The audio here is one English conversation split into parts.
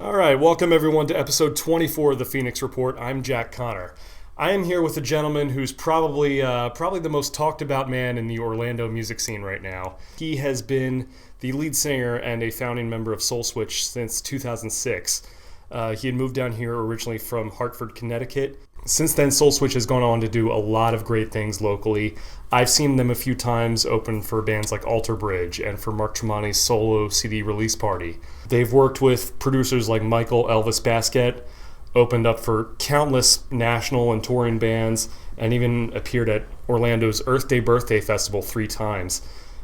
All right, welcome everyone to episode 24 of the Phoenix Report. I'm Jack Connor. I am here with a gentleman who's probably the most talked about man in the Orlando music scene right now. He has been the lead singer and a founding member of SoulSwitch since 2006. He had moved down here originally from Hartford, Connecticut. Since then, SoulSwitch has gone on to do a lot of great things locally. I've seen them a few times open for bands like Alter Bridge and for Mark Tremonti's solo CD release party. They've worked with producers like Michael Elvis Basket, opened up for countless national and touring bands, and even appeared at Orlando's Earth Day Birthday Festival 3 times.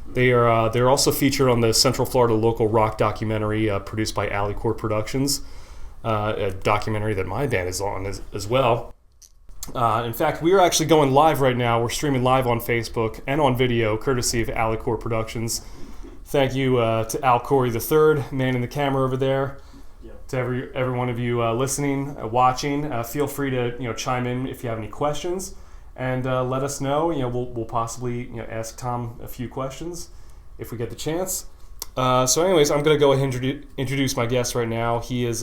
They're also featured on the Central Florida local rock documentary produced by Alicorp Productions, a documentary that my band is on as well. In fact, we are actually going live right now. We're streaming live on Facebook and on video, courtesy of Alicorp Productions. Thank you to Al Corey III, man in the camera over there. Yep. To every one of you listening, watching, feel free to chime in if you have any questions, and let us know. We'll possibly ask Tom a few questions if we get the chance. So, anyways, I'm going to go ahead and introduce my guest right now. He is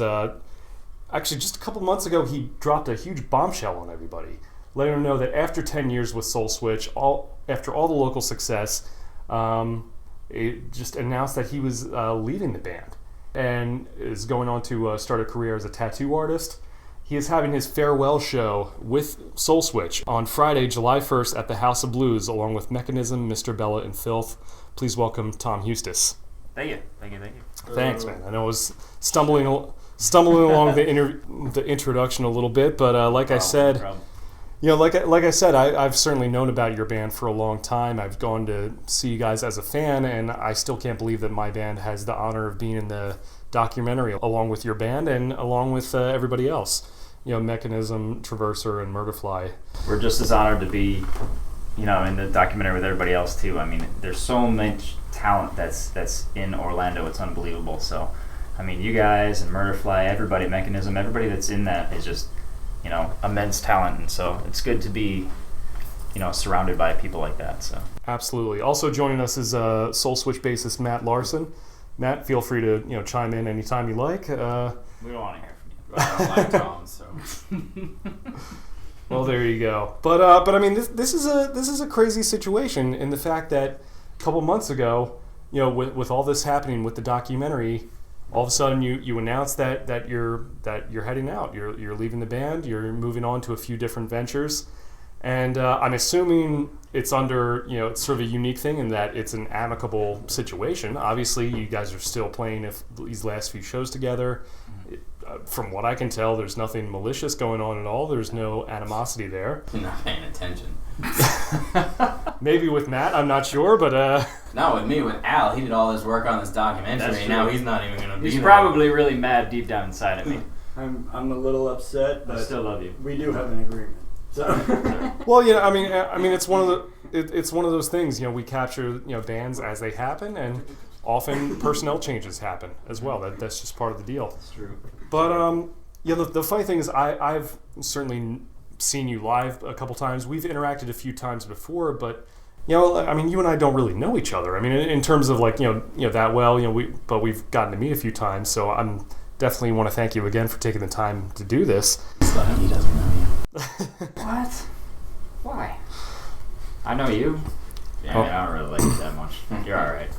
actually, just a couple months ago, he dropped a huge bombshell on everybody, letting them know that after 10 years with SoulSwitch, after all the local success, it just announced that he was leaving the band and is going on to start a career as a tattoo artist. He is having his farewell show with SoulSwitch on Friday, July 1st at the House of Blues, along with Mechanism, Mr. Bella, and Filth. Please welcome Tom Huestis. Thank you. Thanks, man. I know I was stumbling along the introduction a little bit, but like I said, I've certainly known about your band for a long time. I've gone to see you guys as a fan, and I still can't believe that my band has the honor of being in the documentary along with your band and along with everybody else. Mechanism, Traverser, and Murderfly. We're just as honored to be, in the documentary with everybody else too. I mean, there's so much talent that's in Orlando. It's unbelievable. So, I mean, you guys and Murderfly, everybody, Mechanism, everybody that's in that is just, immense talent. And so it's good to be, surrounded by people like that. So absolutely. Also joining us is SoulSwitch bassist Matt Larson. Matt, feel free to chime in anytime you like. We don't want to hear from you. I don't like Tom, so. Well, there you go. But I mean, this is a crazy situation in the fact that a couple months ago, with all this happening with the documentary, all of a sudden you announce that you're heading out. You're leaving the band. You're moving on to a few different ventures, and I'm assuming it's under it's sort of a unique thing in that it's an amicable situation. Obviously, you guys are still playing these last few shows together. From what I can tell, there's nothing malicious going on at all. There's no animosity there. You're not paying attention. Maybe with Matt, I'm not sure, but... No, with me, with Al, he did all this work on this documentary, and now he's not even going to be there. He's probably really mad deep down inside of me. I'm a little upset, but I still love you. We do have an agreement. So. Well, I mean, it's one of those things. We capture bands as they happen, and often personnel changes happen as well. That's just part of the deal. That's true. But the funny thing is, I've certainly seen you live a couple times. We've interacted a few times before, but I mean, you and I don't really know each other. I mean, in terms of that well, but we've gotten to meet a few times. So I'm definitely want to thank you again for taking the time to do this. It's like he doesn't know you. What? Why? I know you. Yeah, I mean, I don't really like you that much. You're all right.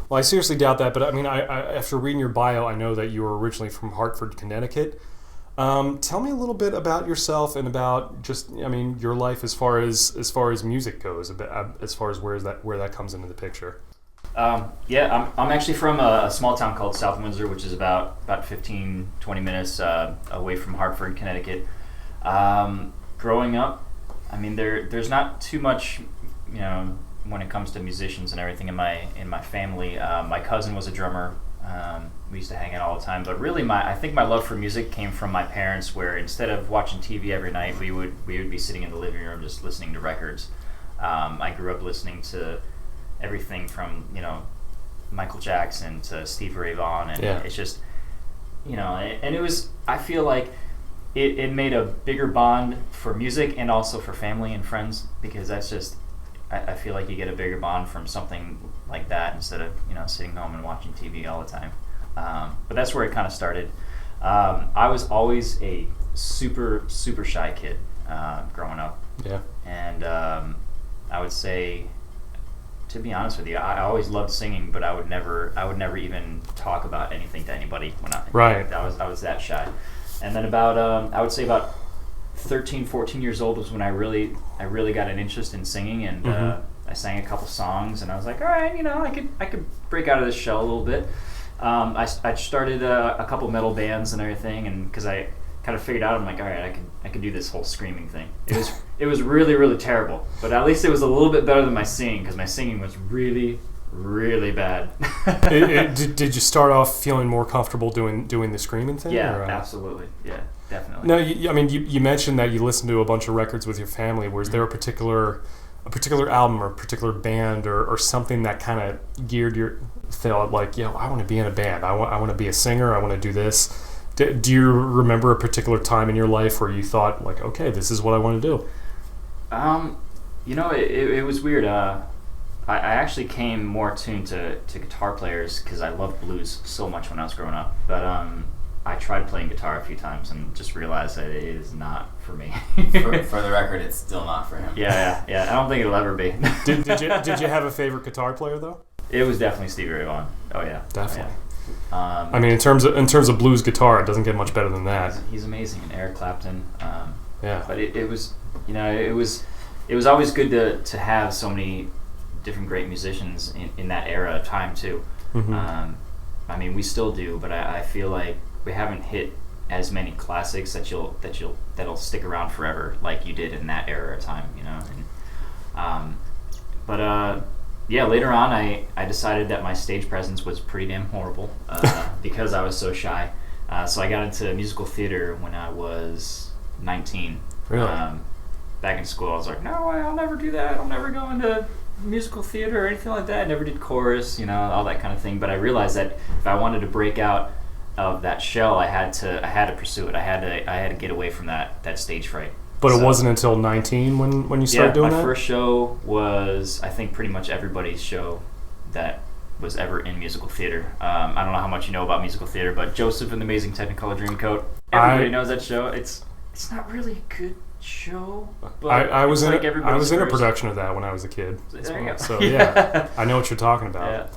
Well, I seriously doubt that, but I mean, I after reading your bio, I know that you were originally from Hartford, Connecticut. Tell me a little bit about yourself and about just, your life as far as music goes, as far as where that comes into the picture. Yeah, I'm actually from a small town called South Windsor, which is about 15, 20 minutes away from Hartford, Connecticut. Growing up, I mean, there's not too much, when it comes to musicians and everything in my family. My cousin was a drummer. We used to hang out all the time, but really I think my love for music came from my parents, where instead of watching TV every night, we would be sitting in the living room just listening to records. I grew up listening to everything from Michael Jackson to Stevie Ray Vaughan, and it's just and it was, I feel like it made a bigger bond for music and also for family and friends, because that's just, I feel like you get a bigger bond from something like that instead of sitting home and watching TV all the time. But that's where it kind of started. I was always a super shy kid growing up. Yeah. And I would say, to be honest with you, I always loved singing, but I would never even talk about anything to anybody when I was that shy. And then about I would say about 13, 14 years old was when I really got an interest in singing, and I sang a couple songs, and I was like, all right, I could break out of this shell a little bit. I started a couple metal bands and everything, and because I kind of figured out, I'm like, all right, I could do this whole screaming thing. It was really terrible, but at least it was a little bit better than my singing, because my singing was really bad. Did you start off feeling more comfortable doing the screaming thing? Yeah, or, absolutely. Yeah, definitely. No, you mentioned that you listened to a bunch of records with your family. Was there a particular album or a particular band or something that kind of geared your thought, like, I want to be in a band. I want to be a singer. I want to do this. Do you remember a particular time in your life where you thought, like, okay, this is what I want to do? It was weird. I actually came more tuned to guitar players because I loved blues so much when I was growing up. But I tried playing guitar a few times and just realized that it is not for me. for the record, it's still not for him. Yeah. I don't think it'll ever be. Did you have a favorite guitar player though? It was definitely Stevie Ray Vaughan. Oh yeah, definitely. Yeah. In terms of blues guitar, it doesn't get much better than that. He's amazing, and Eric Clapton. Yeah. But it was always good to have so many different great musicians in that era of time too. Mm-hmm. We still do, but I feel like we haven't hit as many classics that'll stick around forever like you did in that era of time, later on I decided that my stage presence was pretty damn horrible because I was so shy. So I got into musical theater when I was 19. Really? Back in school I was like, no, I'll never do that. I'll never go into musical theater or anything like that. I never did chorus, all that kind of thing. But I realized that if I wanted to break out of that shell, I had to pursue it. I had to get away from that stage fright. But it wasn't until 19 when you started doing that? My first show was, I think, pretty much everybody's show that was ever in musical theater. I don't know how much you know about musical theater, but Joseph and the Amazing Technicolor Dreamcoat. Everybody knows that show. It's not really a good show, but I was in a first. production of that when I was a kid. There you go. So yeah, I know what you're talking about.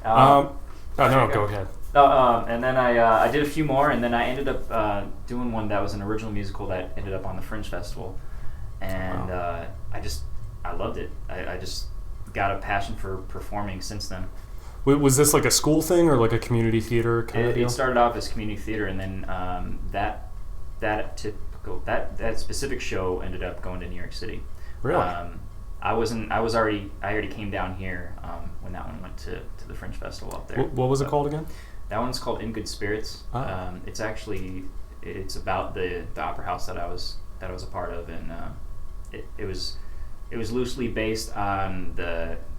Yeah. Go ahead. And then I did a few more, and then I ended up doing one that was an original musical that ended up on the Fringe Festival, and wow. I loved it. I just got a passion for performing since then. Was this like a school thing or like a community theater kind of deal? It started off as community theater, and then that specific show ended up going to New York City. Really? I already came down here when that one went to the Fringe Festival up there. What was it called again? That one's called In Good Spirits. Ah. It's about the opera house that I was a part of, and it was loosely based on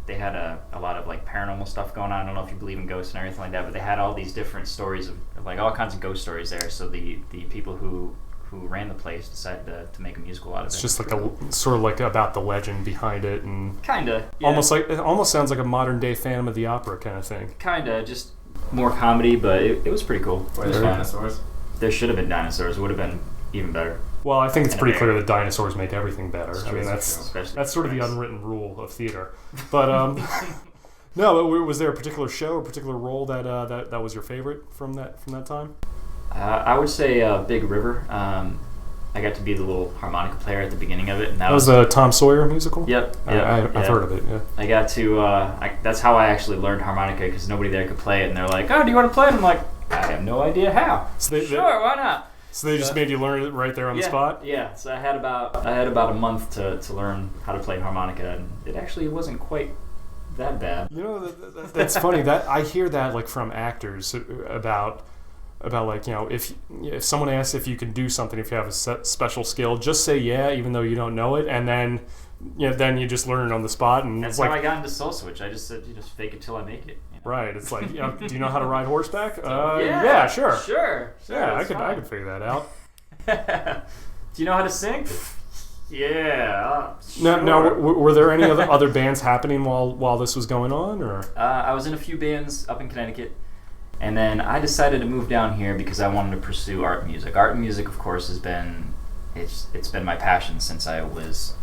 they had a lot of like paranormal stuff going on. I don't know if you believe in ghosts and everything like that, but they had all these different stories of like all kinds of ghost stories there. So the people who ran the place decided to make a musical out of it. It's just like sort of like about the legend behind it, and kinda, yeah. It almost sounds like a modern day Phantom of the Opera kind of thing. Kinda, just more comedy, but it was pretty cool. Were there dinosaurs? There should have been dinosaurs. Would have been even better. Well, I think it's pretty clear that dinosaurs make everything better. That's sort of the nice. unwritten rule of theater. But no, was there a particular show or particular role that was your favorite from that time? I would say Big River. I got to be the little harmonica player at the beginning of it. And that was the Tom Sawyer musical? Yep. I've heard of it, yeah. I got to, that's how I actually learned harmonica, because nobody there could play it. And they're like, oh, do you want to play it? I'm like, I have no idea how. Sure, why not? So they just made you learn it right there on the spot? Yeah. So I had about a month to learn how to play harmonica, and it actually wasn't quite that bad. That's funny. That I hear that like from actors about like, if someone asks if you can do something, if you have a special skill, just say yeah, even though you don't know it, and then then you just learn it on the spot. And that's it's how like, I got into SoulSwitch. I just said, just fake it till I make it. Right. It's like, do you know how to ride horseback? Yeah, sure. Yeah, I could figure that out. Do you know how to sing? Yeah. Sure. Now, were there any other bands happening while this was going on, or? I was in a few bands up in Connecticut, And then I decided to move down here because I wanted to pursue art and music. Art and music, of course, has been it's been my passion since I was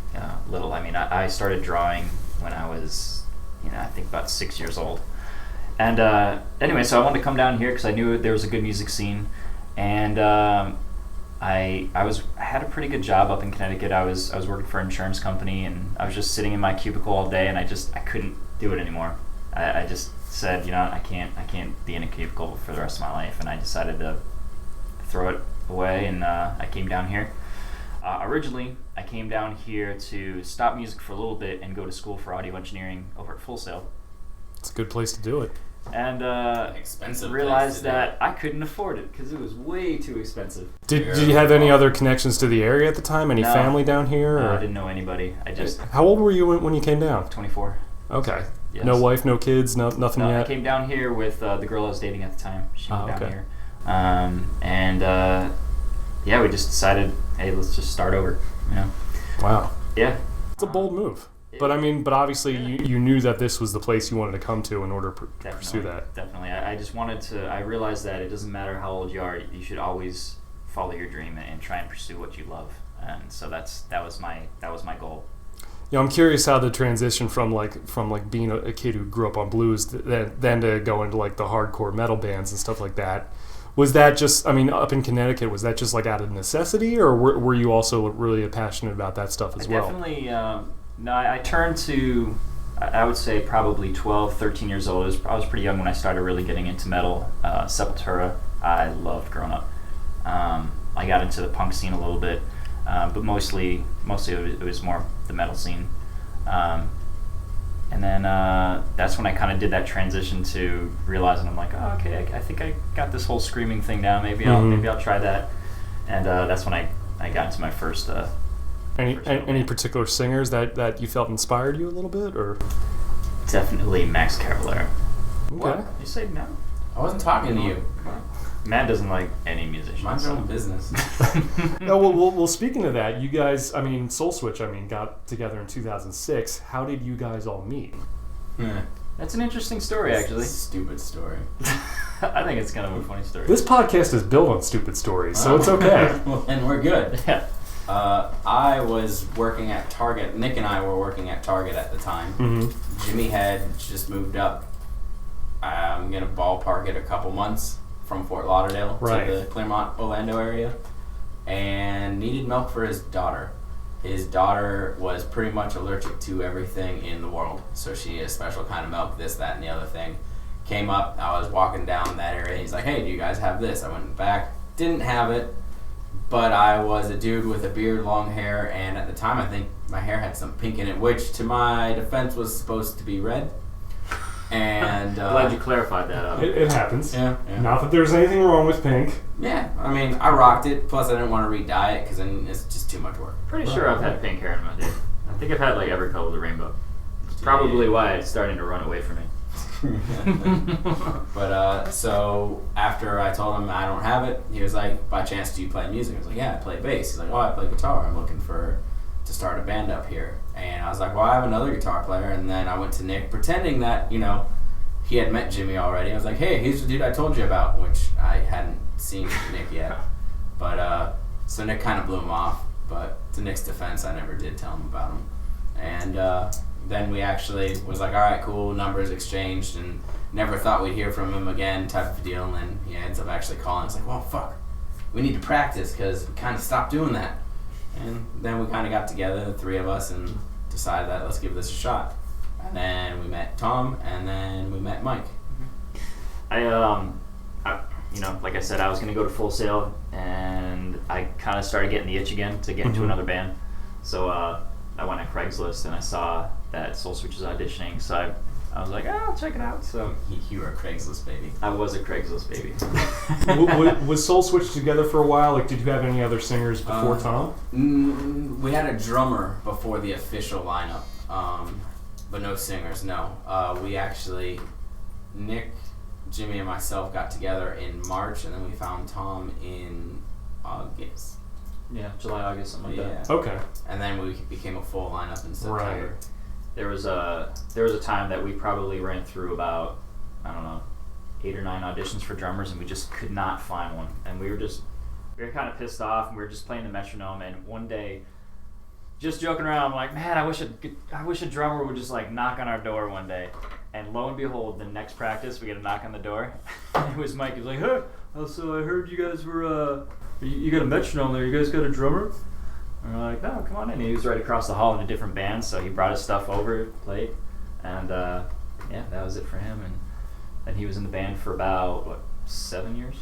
little. I mean, I started drawing when I was, I think about 6 years old. And anyway, so I wanted to come down here because I knew there was a good music scene, and I had a pretty good job up in Connecticut. I was working for an insurance company, and I was just sitting in my cubicle all day, and I couldn't do it anymore. I just said, I can't be in a cubicle for the rest of my life, and I decided to throw it away, and I came down here. Originally, I came down here to stop music for a little bit and go to school for audio engineering over at Full Sail. It's a good place to do it. And expensive realized that I couldn't afford it because it was way too expensive. Did you have any other connections to the area at the time? Any family down here? No, I didn't know anybody. How old were you when you came down? 24. Okay. Yes. No wife, no kids, nothing yet? I came down here with the girl I was dating at the time. She moved down here. We just decided, hey, let's just start over. Wow. Yeah. It's a bold move. But obviously you knew that this was the place you wanted to come to in order to pursue that. Definitely. I just wanted to, I realized that it doesn't matter how old you are, you should always follow your dream and try and pursue what you love. And so that was my goal. I'm curious how the transition from being a kid who grew up on blues then to go into like the hardcore metal bands and stuff like that. Was that just, up in Connecticut, was that just like out of necessity, or were you also really passionate about that stuff as well? Definitely. No, I turned to, I would say probably 12, 13 years old. I was pretty young when I started really getting into metal. Sepultura, I loved growing up. I got into the punk scene a little bit, but mostly it was more the metal scene. And then that's when I kind of did that transition to realizing I'm like, oh, okay, I think I got this whole screaming thing down. Maybe I'll try that. And that's when I got into my first. Any particular singers that you felt inspired you a little bit, or? Definitely Max Cavalera. Okay. What? You say no? I wasn't talking to you. Matt doesn't like any musicians. Mind your own business. No, well, speaking of that, you guys, SoulSwitch, got together in 2006. How did you guys all meet? That's an interesting story, actually. Stupid story. I think it's kind of a funny story. This podcast is built on stupid stories, so it's okay. Well, and we're good. Yeah. I was working at Target. Nick and I were working at Target at the time. Mm-hmm. Jimmy had just moved up. I'm going to ballpark it a couple months from Fort Lauderdale to the Claremont, Orlando area, and needed milk for his daughter. His daughter was pretty much allergic to everything in the world, so she needed a special kind of milk, this, that, and the other thing. Came up, I was walking down that area, he's like, hey, do you guys have this? I went back, didn't have it, but I was a dude with a beard, long hair, and at the time I think my hair had some pink in it, which to my defense was supposed to be red. And glad you clarified that. It happens. Yeah. Not that there's anything wrong with pink. Yeah, I rocked it. Plus, I didn't want to re-dye it because then it's just too much work. Pretty sure I've had pink hair in my day. I think I've had like every color of the rainbow. It's probably why it's starting to run away from me. But so after I told him I don't have it, he was like, by chance do you play music? I was like, yeah, I play bass. He's like, oh, I play guitar. I'm looking to start a band up here. And I was like, well, I have another guitar player. And then I went to Nick, pretending that, he had met Jimmy already. I was like, hey, he's the dude I told you about, which I hadn't seen Nick yet. But so Nick kind of blew him off. But to Nick's defense, I never did tell him about him. And then we actually was like, all right, cool, numbers exchanged, and never thought we'd hear from him again type of deal. And then he ends up actually calling. It's like, well, fuck, we need to practice because we kind of stopped doing that. And then we kind of got together, the three of us, and decided that let's give this a shot. And then we met Tom, and then we met Mike. Like I said, I was going to go to Full Sail, and I kind of started getting the itch again to get into another band. So I went on Craigslist, and I saw that SoulSwitch was auditioning, so I was like, I'll check it out. So You were a Craigslist baby. I was a Craigslist baby. Was SoulSwitch together for a while? Like, did you have any other singers before Tom? We had a drummer before the official lineup, but no singers, no. We actually, Nick, Jimmy, and myself got together in March, and then we found Tom in August. Yeah, July, August, something like that. Okay. And then we became a full lineup in September. Right. There was a time that we probably ran through about, I don't know, 8 or 9 auditions for drummers, and we just could not find one. And we were kind of pissed off, and we were just playing the metronome. And one day, just joking around, I'm like, man, I wish a drummer would just like knock on our door one day. And lo and behold, the next practice, we get a knock on the door. It was Mike. He was like, hey, so I heard you guys were, you got a metronome there. You guys got a drummer? And we're like, oh, come on in. He was right across the hall in a different band, so he brought his stuff over, played. And yeah, that was it for him. And he was in the band for about, 7 years,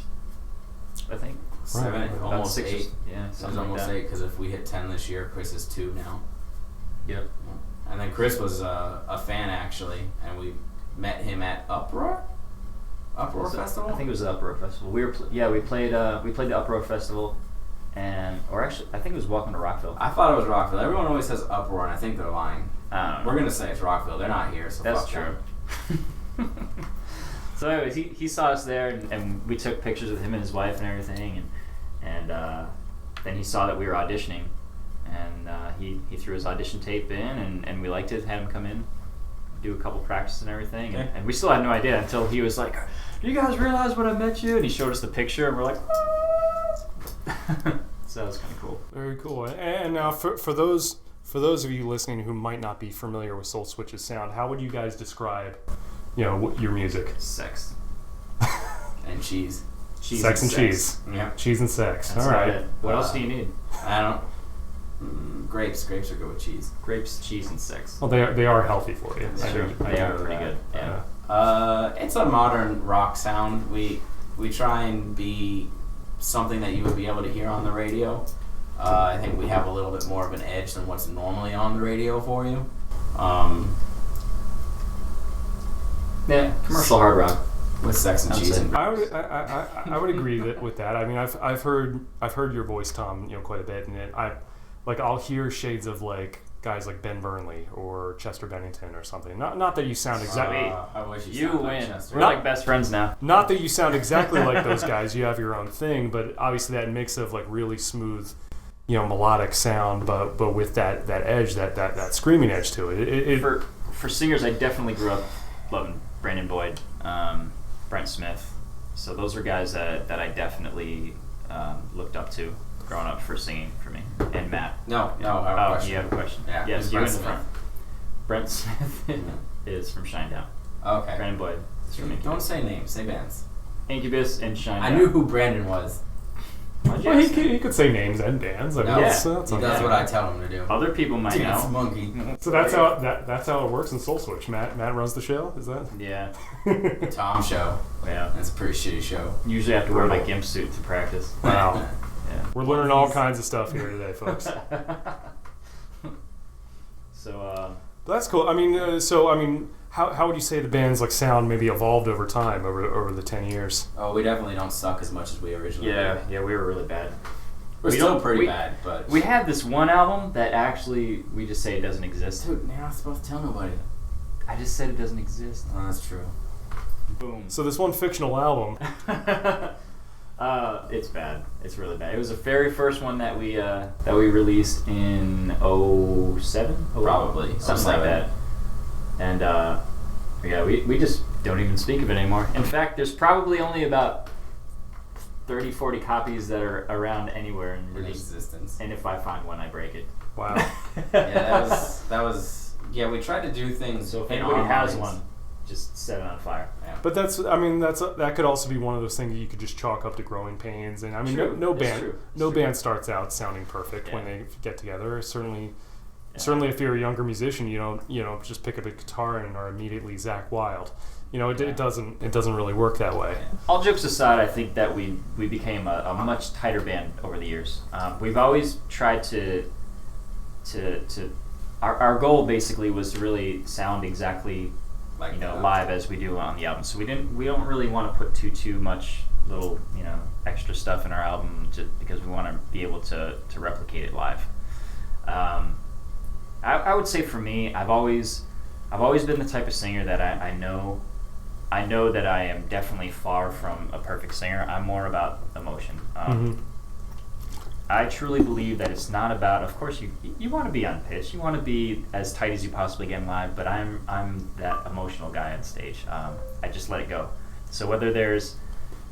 I think. 7, Right. almost 6 8. Yeah, It was something like almost that. 8 because if we hit 10 this year, Chris is 2 now. Yep. And then Chris was a fan actually, and we met him at Uproar Festival. I think it was the Uproar Festival. We played the Uproar Festival, or actually, I think it was Welcome to Rockville. I thought it was Rockville. Everyone always says Uproar, and I think they're lying. I don't know. We're gonna say it's Rockville. They're not here, so That's fuck true. them. So anyways, he saw us there, and we took pictures with him and his wife and everything, and then he saw that we were auditioning, and he threw his audition tape in, and we liked it, had him come in, do a couple practices and everything, Okay. and we still had no idea until he was like, do you guys realize when I met you? And he showed us the picture, and we're like, what? So that was kind of cool. Very cool. And now for those of you listening who might not be familiar with SoulSwitch's sound, how would you guys describe, your music? Sex. And cheese. Cheese Sex and cheese. Yeah. Cheese and sex. That's All about right. it. What else do you need? I don't. Grapes. Grapes are good with cheese. Grapes, cheese, and sex. Well, they are healthy for you. That's I true. do- I They do are know pretty that. good. Yeah. It's a modern rock sound. We try and be something that you would be able to hear on the radio. I think we have a little bit more of an edge than what's normally on the radio for you. Yeah, commercial hard rock. With sex and I'm cheese saying- and I would agree with that. I mean, I've heard your voice, Tom, quite a bit, and I'll hear shades of like guys like Ben Burnley or Chester Bennington or something. Not that you sound exactly. I wish You sounded like win. Chester. We're like best friends now. Not that you sound exactly like those guys. You have your own thing, but obviously that mix of like really smooth, melodic sound, but with that edge, that screaming edge to it. For singers, I definitely grew up loving Brandon Boyd, Brent Smith. So those are guys that I definitely looked up to growing up for singing for me. And Matt. No, I have a question. You have a question? Yeah, Yes, who's you in Brent the Smith? front. Brent Smith is from Shinedown. Okay. Brandon Boyd is from Don't Incubus. say names, say bands. Incubus and Shinedown. I knew who Brandon was. Well, he could say names and bands. I mean, No, that's he okay. does what I tell him to do. Other people might Dance know. monkey. So that's how it works in SoulSwitch. Matt runs the show. Is that? Yeah. Tom show. Yeah. That's a pretty shitty show. Usually I have to wear my gimp suit to practice. Wow. Yeah. We're learning all kinds of stuff here today, folks. So, But that's cool. I mean, how would you say the band's like sound maybe evolved over time over the 10 years? Oh, we definitely don't suck as much as we originally did. yeah, we were really bad. We're We still don't- pretty we- bad, but... We had this one album that actually, we just say it doesn't exist. Dude, you're not supposed to tell nobody. I just said it doesn't exist. Oh, that's true. Boom. So this one fictional album. It's bad. It's really bad. It was the very first one that we released in 07? Probably. Something like 07. that. And yeah, we just don't even speak of it anymore. In fact, there's probably only about 30, 40 copies that are around anywhere in In release. existence. And if I find one, I break it. Wow. Yeah, that was... Yeah, we tried to do things... So if in anybody our has minds. one, just set it on fire. Yeah. But that could also be one of those things that you could just chalk up to growing pains. And I mean, True. no It's band, true. It's no true. band starts out sounding perfect when Yeah. they get together. Certainly, Yeah. certainly if you're a younger musician, you don't just pick up a guitar and are immediately Zakk Wylde. It doesn't really work that way. All jokes aside, I think that we became a much tighter band over the years. We've always tried to our goal basically was to really sound exactly Like that. live as we do on the album. So we don't really want to put too much little extra stuff in our album just because we want to be able to replicate it live. I would say for me, I've always been the type of singer that I know that I am definitely far from a perfect singer. I'm more about emotion. I truly believe that it's not about. Of course, you want to be on pitch. You want to be as tight as you possibly can live. But I'm that emotional guy on stage. I just let it go. So whether there's,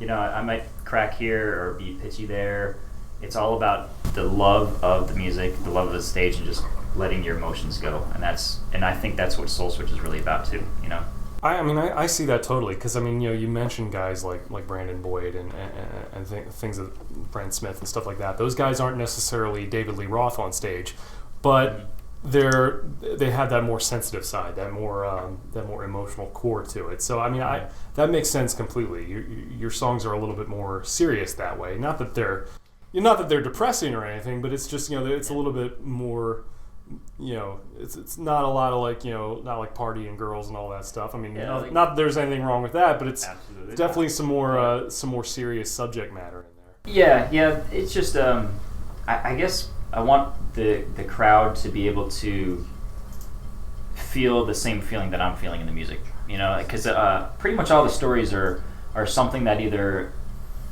I might crack here or be pitchy there, it's all about the love of the music, the love of the stage, and just letting your emotions go. And I think that's what SoulSwitch is really about too. I see that totally, because you mentioned guys like Brandon Boyd and things that Brent Smith and stuff like that. Those guys aren't necessarily David Lee Roth on stage, but they have that more sensitive side, that more emotional core to it. So that makes sense completely. Your songs are a little bit more serious that way. Not that they're depressing or anything, but it's just it's a little bit more. It's not a lot of not like partying girls and all that stuff. Not that there's anything wrong with that, but it's definitely some more serious subject matter in there. Yeah. It's just I guess I want the crowd to be able to feel the same feeling that I'm feeling in the music. Because pretty much all the stories are something that either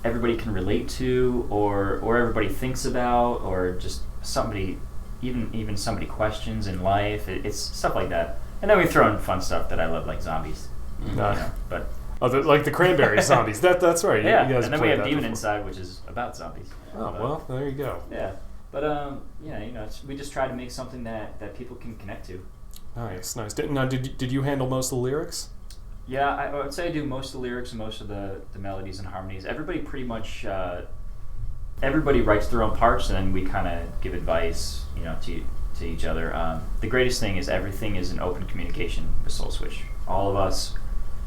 everybody can relate to, or everybody thinks about, or just somebody. Even somebody questions in life. It's stuff like that, and then we throw in fun stuff that I love, like zombies. But like the Cranberry zombies. That's right. Yeah, you guys and then we have Demon before. Inside, which is about zombies. Well, there you go. Yeah, but we just try to make something that people can connect to. Nice. Now, did you handle most of the lyrics? Yeah, I would say I do most of the lyrics and most of the melodies and harmonies. Everybody pretty much. Everybody writes their own parts, and then we kind of give advice, to each other. The greatest thing is everything is an open communication with SoulSwitch. All of us,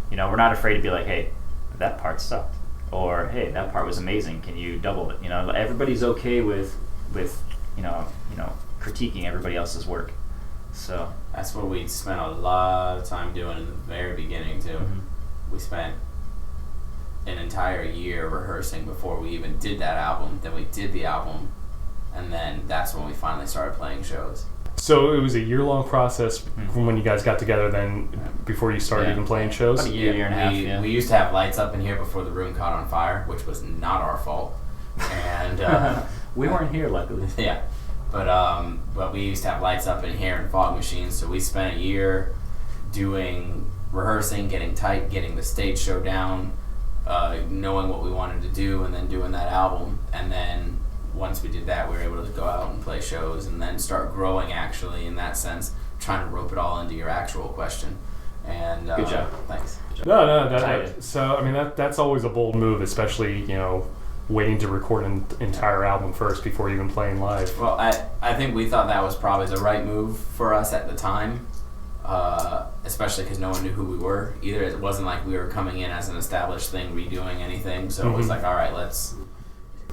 we're not afraid to be like, hey, that part sucked, or hey, that part was amazing. Can you double it? Everybody's okay with critiquing everybody else's work. So that's what we spent a lot of time doing in the very beginning too. Mm-hmm. We spent an entire year rehearsing before we even did that album. Then we did the album, and then that's when we finally started playing shows. So it was a year-long process from when you guys got together, then before you started even playing shows? About a year and a half, yeah. We used to have lights up in here before the room caught on fire, which was not our fault. And we weren't here, luckily. Yeah. But we used to have lights up in here and fog machines, so we spent a year rehearsing, getting tight, getting the stage show down, knowing what we wanted to do, and then doing that album. And then once we did that, we were able to go out and play shows and then start growing, actually, in that sense, trying to rope it all into your actual question. And good job. Thanks. No. That's always a bold move, especially waiting to record an entire album first before even playing live. Well, I think we thought that was probably the right move for us at the time, especially because no one knew who we were. Either it wasn't like we were coming in as an established thing, redoing anything, so it was like, all right,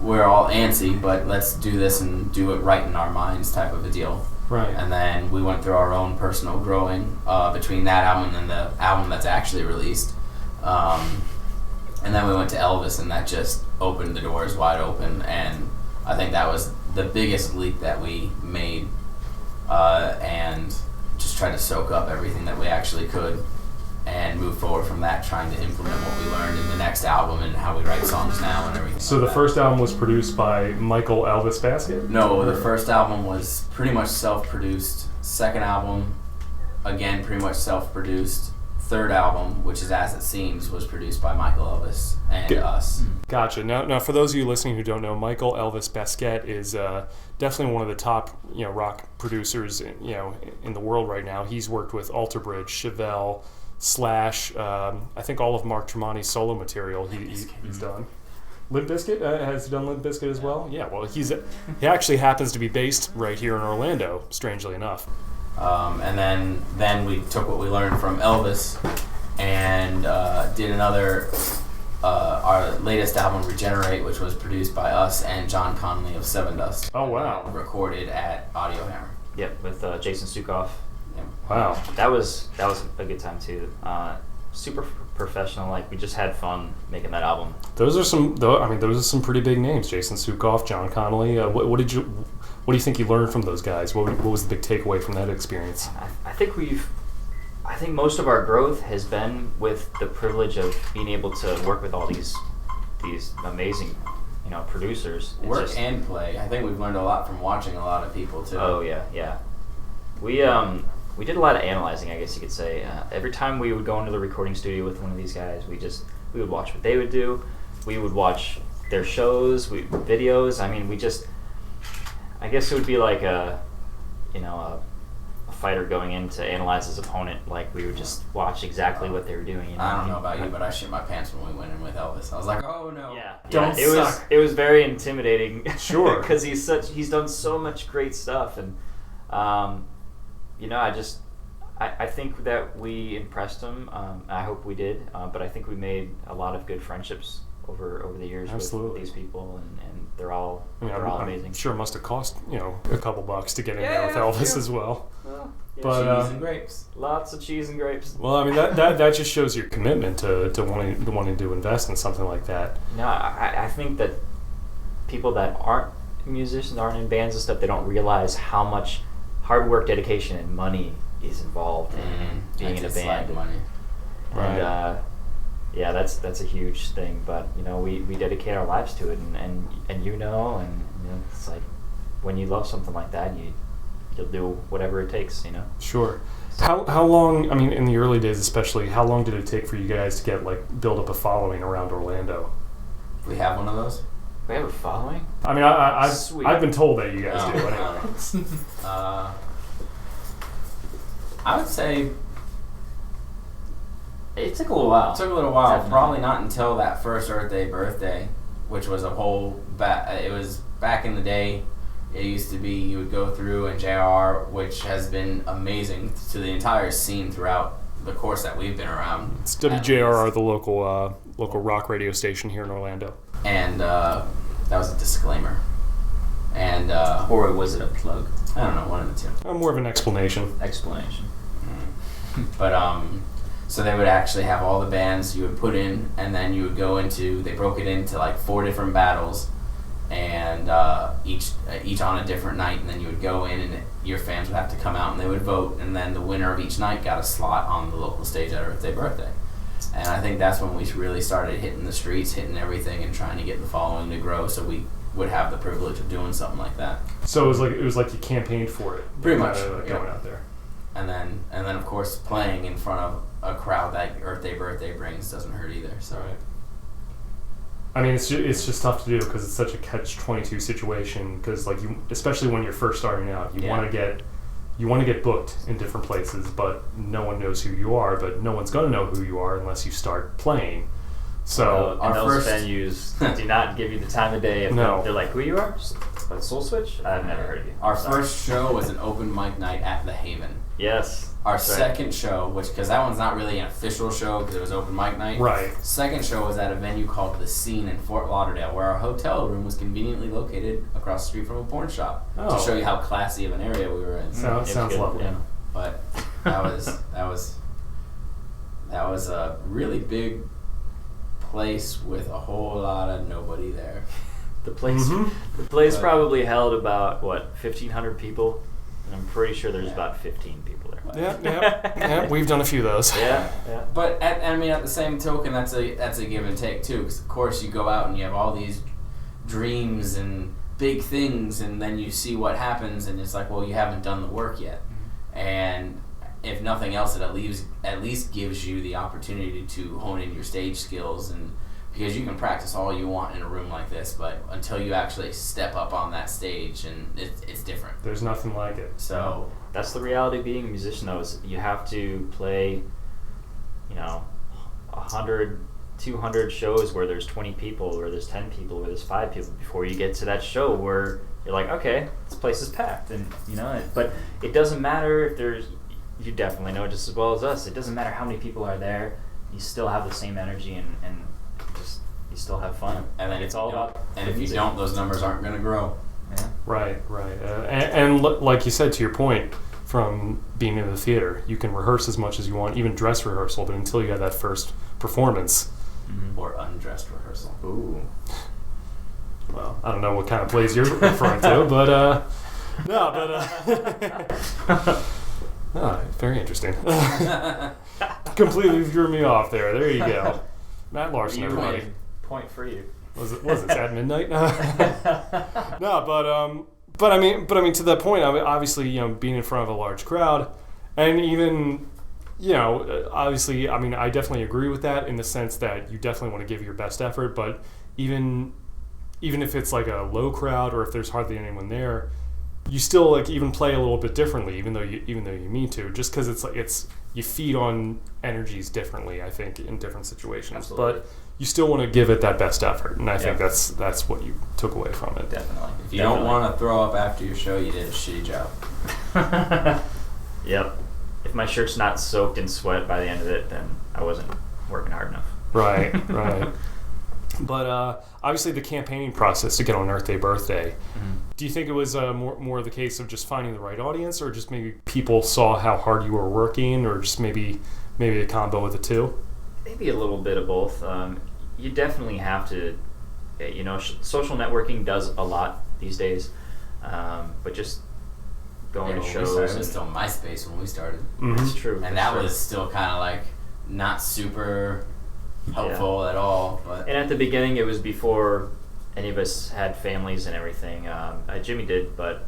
we're all antsy, but let's do this and do it right in our minds type of a deal. Right. And then we went through our own personal growing between that album and the album that's actually released. And then we went to Elvis, and that just opened the doors wide open. And I think that was the biggest leap that we made, and just tried to soak up everything that we actually could and move forward from that, trying to implement what we learned in the next album and how we write songs now and everything. So the first album was produced by Michael Elvis Basket? No, the first album was pretty much self-produced. Second album, again, pretty much self-produced. Third album, which is As It Seems, was produced by Michael Elvis and us. Gotcha. Now, for those of you listening who don't know, Michael Elvis Basket is definitely one of the top rock producers in the world right now. He's worked with Alter Bridge, Chevelle, Slash. I think all of Mark Tremonti's solo material he's done. Limp Bizkit has he done Limp Bizkit as well? Yeah. Well, he actually happens to be based right here in Orlando, strangely enough. And then we took what we learned from Elvis and did another, our latest album, Regenerate, which was produced by us and John Conley of Seven Dust. Oh, wow. Recorded at Audio Hammer. Yep, with Jason Sukoff. Yep. Wow. That was a good time too. Super professional. We just had fun making that album. Those are some pretty big names. Jason Sukoff, John Connolly. What do you think you learned from those guys? What was the big takeaway from that experience? I think most of our growth has been with the privilege of being able to work with all these amazing, producers. And play. I think we've learned a lot from watching a lot of people too. Oh yeah. We did a lot of analyzing, I guess you could say. Every time we would go into the recording studio with one of these guys, We would watch what they would do. We would watch their shows, videos. I mean, I guess it would be like a fighter going in to analyze his opponent. Like, we would just watch exactly what they were doing. You know? I don't know about you, but I shit my pants when we went in with Elvis. I was like, oh no. Yeah. It was very intimidating. Sure. Because he's done so much great stuff, and I think that we impressed him. I hope we did, but I think we made a lot of good friendships over the years with these people, and they're all amazing. I'm sure it must have cost a couple bucks to get in there with Elvis as well. But cheese and grapes. Lots of cheese and grapes. Well, I mean that just shows your commitment to wanting to invest in something like that. No, I think that people that aren't musicians, aren't in bands and stuff, they don't realize how much hard work, dedication, and money is involved in being in a band. Like money. And that's a huge thing. But we dedicate our lives to it, and it's like when you love something like that, you'll do whatever it takes. Sure. How long? I mean, in the early days, especially, how long did it take for you guys to get build up a following around Orlando? We have one of those. We have a following. I mean, I've been told that you guys do. Anyway. I would say it took a little while. Definitely. Probably not until that first Earth Day birthday, which was it was back in the day. It used to be you would go through, and JR, which has been amazing to the entire scene throughout the course that we've been around. It's WJRR, the local rock radio station here in Orlando. And that was a disclaimer. And or was it a plug? I don't know, one of the two. More of an explanation. But so they would actually have all the bands you would put in, and then you would go into. They broke it into like 4 different battles, and each on a different night. And then you would go in, and your fans would have to come out, and they would vote, and then the winner of each night got a slot on the local stage at Earth Day Birthday. And I think that's when we really started hitting the streets, hitting everything, and trying to get the following to grow. So we would have the privilege of doing something like that. So it was like you campaigned for it. Pretty much, going out there. And then of course playing in front of a crowd that Earth Day Birthday brings doesn't hurt either. So. Right. I mean, it's just tough to do because it's such a catch-22 situation. Because especially when you're first starting out, you want to get booked in different places, but no one knows who you are. But no one's gonna know who you are unless you start playing. So and those venues do not give you the time of day. If they're like, who you are? SoulSwitch? I've never heard of you. Our first show was an open mic night at the Haven. Yes. Our second show, because that one's not really an official show because it was open mic night. Right. Second show was at a venue called The Scene in Fort Lauderdale, where our hotel room was convenently located across the street from a porn shop. To show you how classy of an area we were in. Sounds lovely. Yeah. But that was a really big place with a whole lot of nobody there. The place probably held about 1,500 people, and I'm pretty sure there's about 15 people there. Yeah, we've done a few of those. Yeah. But at the same token, that's a give and take too, because of course you go out and you have all these dreams and big things, and then you see what happens, and it's like, well, you haven't done the work yet. Mm-hmm. And if nothing else, it at least gives you the opportunity to hone in your stage skills, and because you can practice all you want in a room like this, but until you actually step up on that stage, and it's different. There's nothing like it. So that's the reality of being a musician, though, is you have to play 100, 200 shows where there's 20 people, where there's 10 people, where there's 5 people before you get to that show where you're like, okay, this place is packed, and but it doesn't matter if there's. You definitely know just as well as us. It doesn't matter how many people are there. You still have the same energy, and just you still have fun. And then it's all about. And if you don't, those numbers aren't going to grow. Yeah. Right. And like you said, to your point, from being in the theater, you can rehearse as much as you want, even dress rehearsal. But until you have that first performance, or undressed rehearsal. Ooh. Well, I don't know what kind of plays you're referring to, but very interesting. Completely threw me off there. There you go. Matt Larson, everybody. Point for you. Was it at midnight? No, but I mean to that point, obviously, being in front of a large crowd, and even Obviously, I mean, I definitely agree with that in the sense that you definitely want to give your best effort, but even if it's like a low crowd or if there's hardly anyone there, you still like even play a little bit differently, even though you mean to, just because it's you feed on energies differently, I think, in different situations. Absolutely. But you still want to give it that best effort, and I think that's what you took away from it. Definitely. If you don't want to throw up after your show, you did a shitty job. Yep. If my shirt's not soaked in sweat by the end of it, then I wasn't working hard enough. Right. But obviously the campaigning process to get on Earth Day birthday, do you think it was more the case of just finding the right audience, or just maybe people saw how hard you were working, or just maybe a combo of the two? Maybe a little bit of both. You definitely have to, social networking does a lot these days, but just going to shows. It was still MySpace when we started. That's true. And that was still kind of like not super helpful at all. But and at the beginning, it was before any of us had families and everything. Jimmy did, but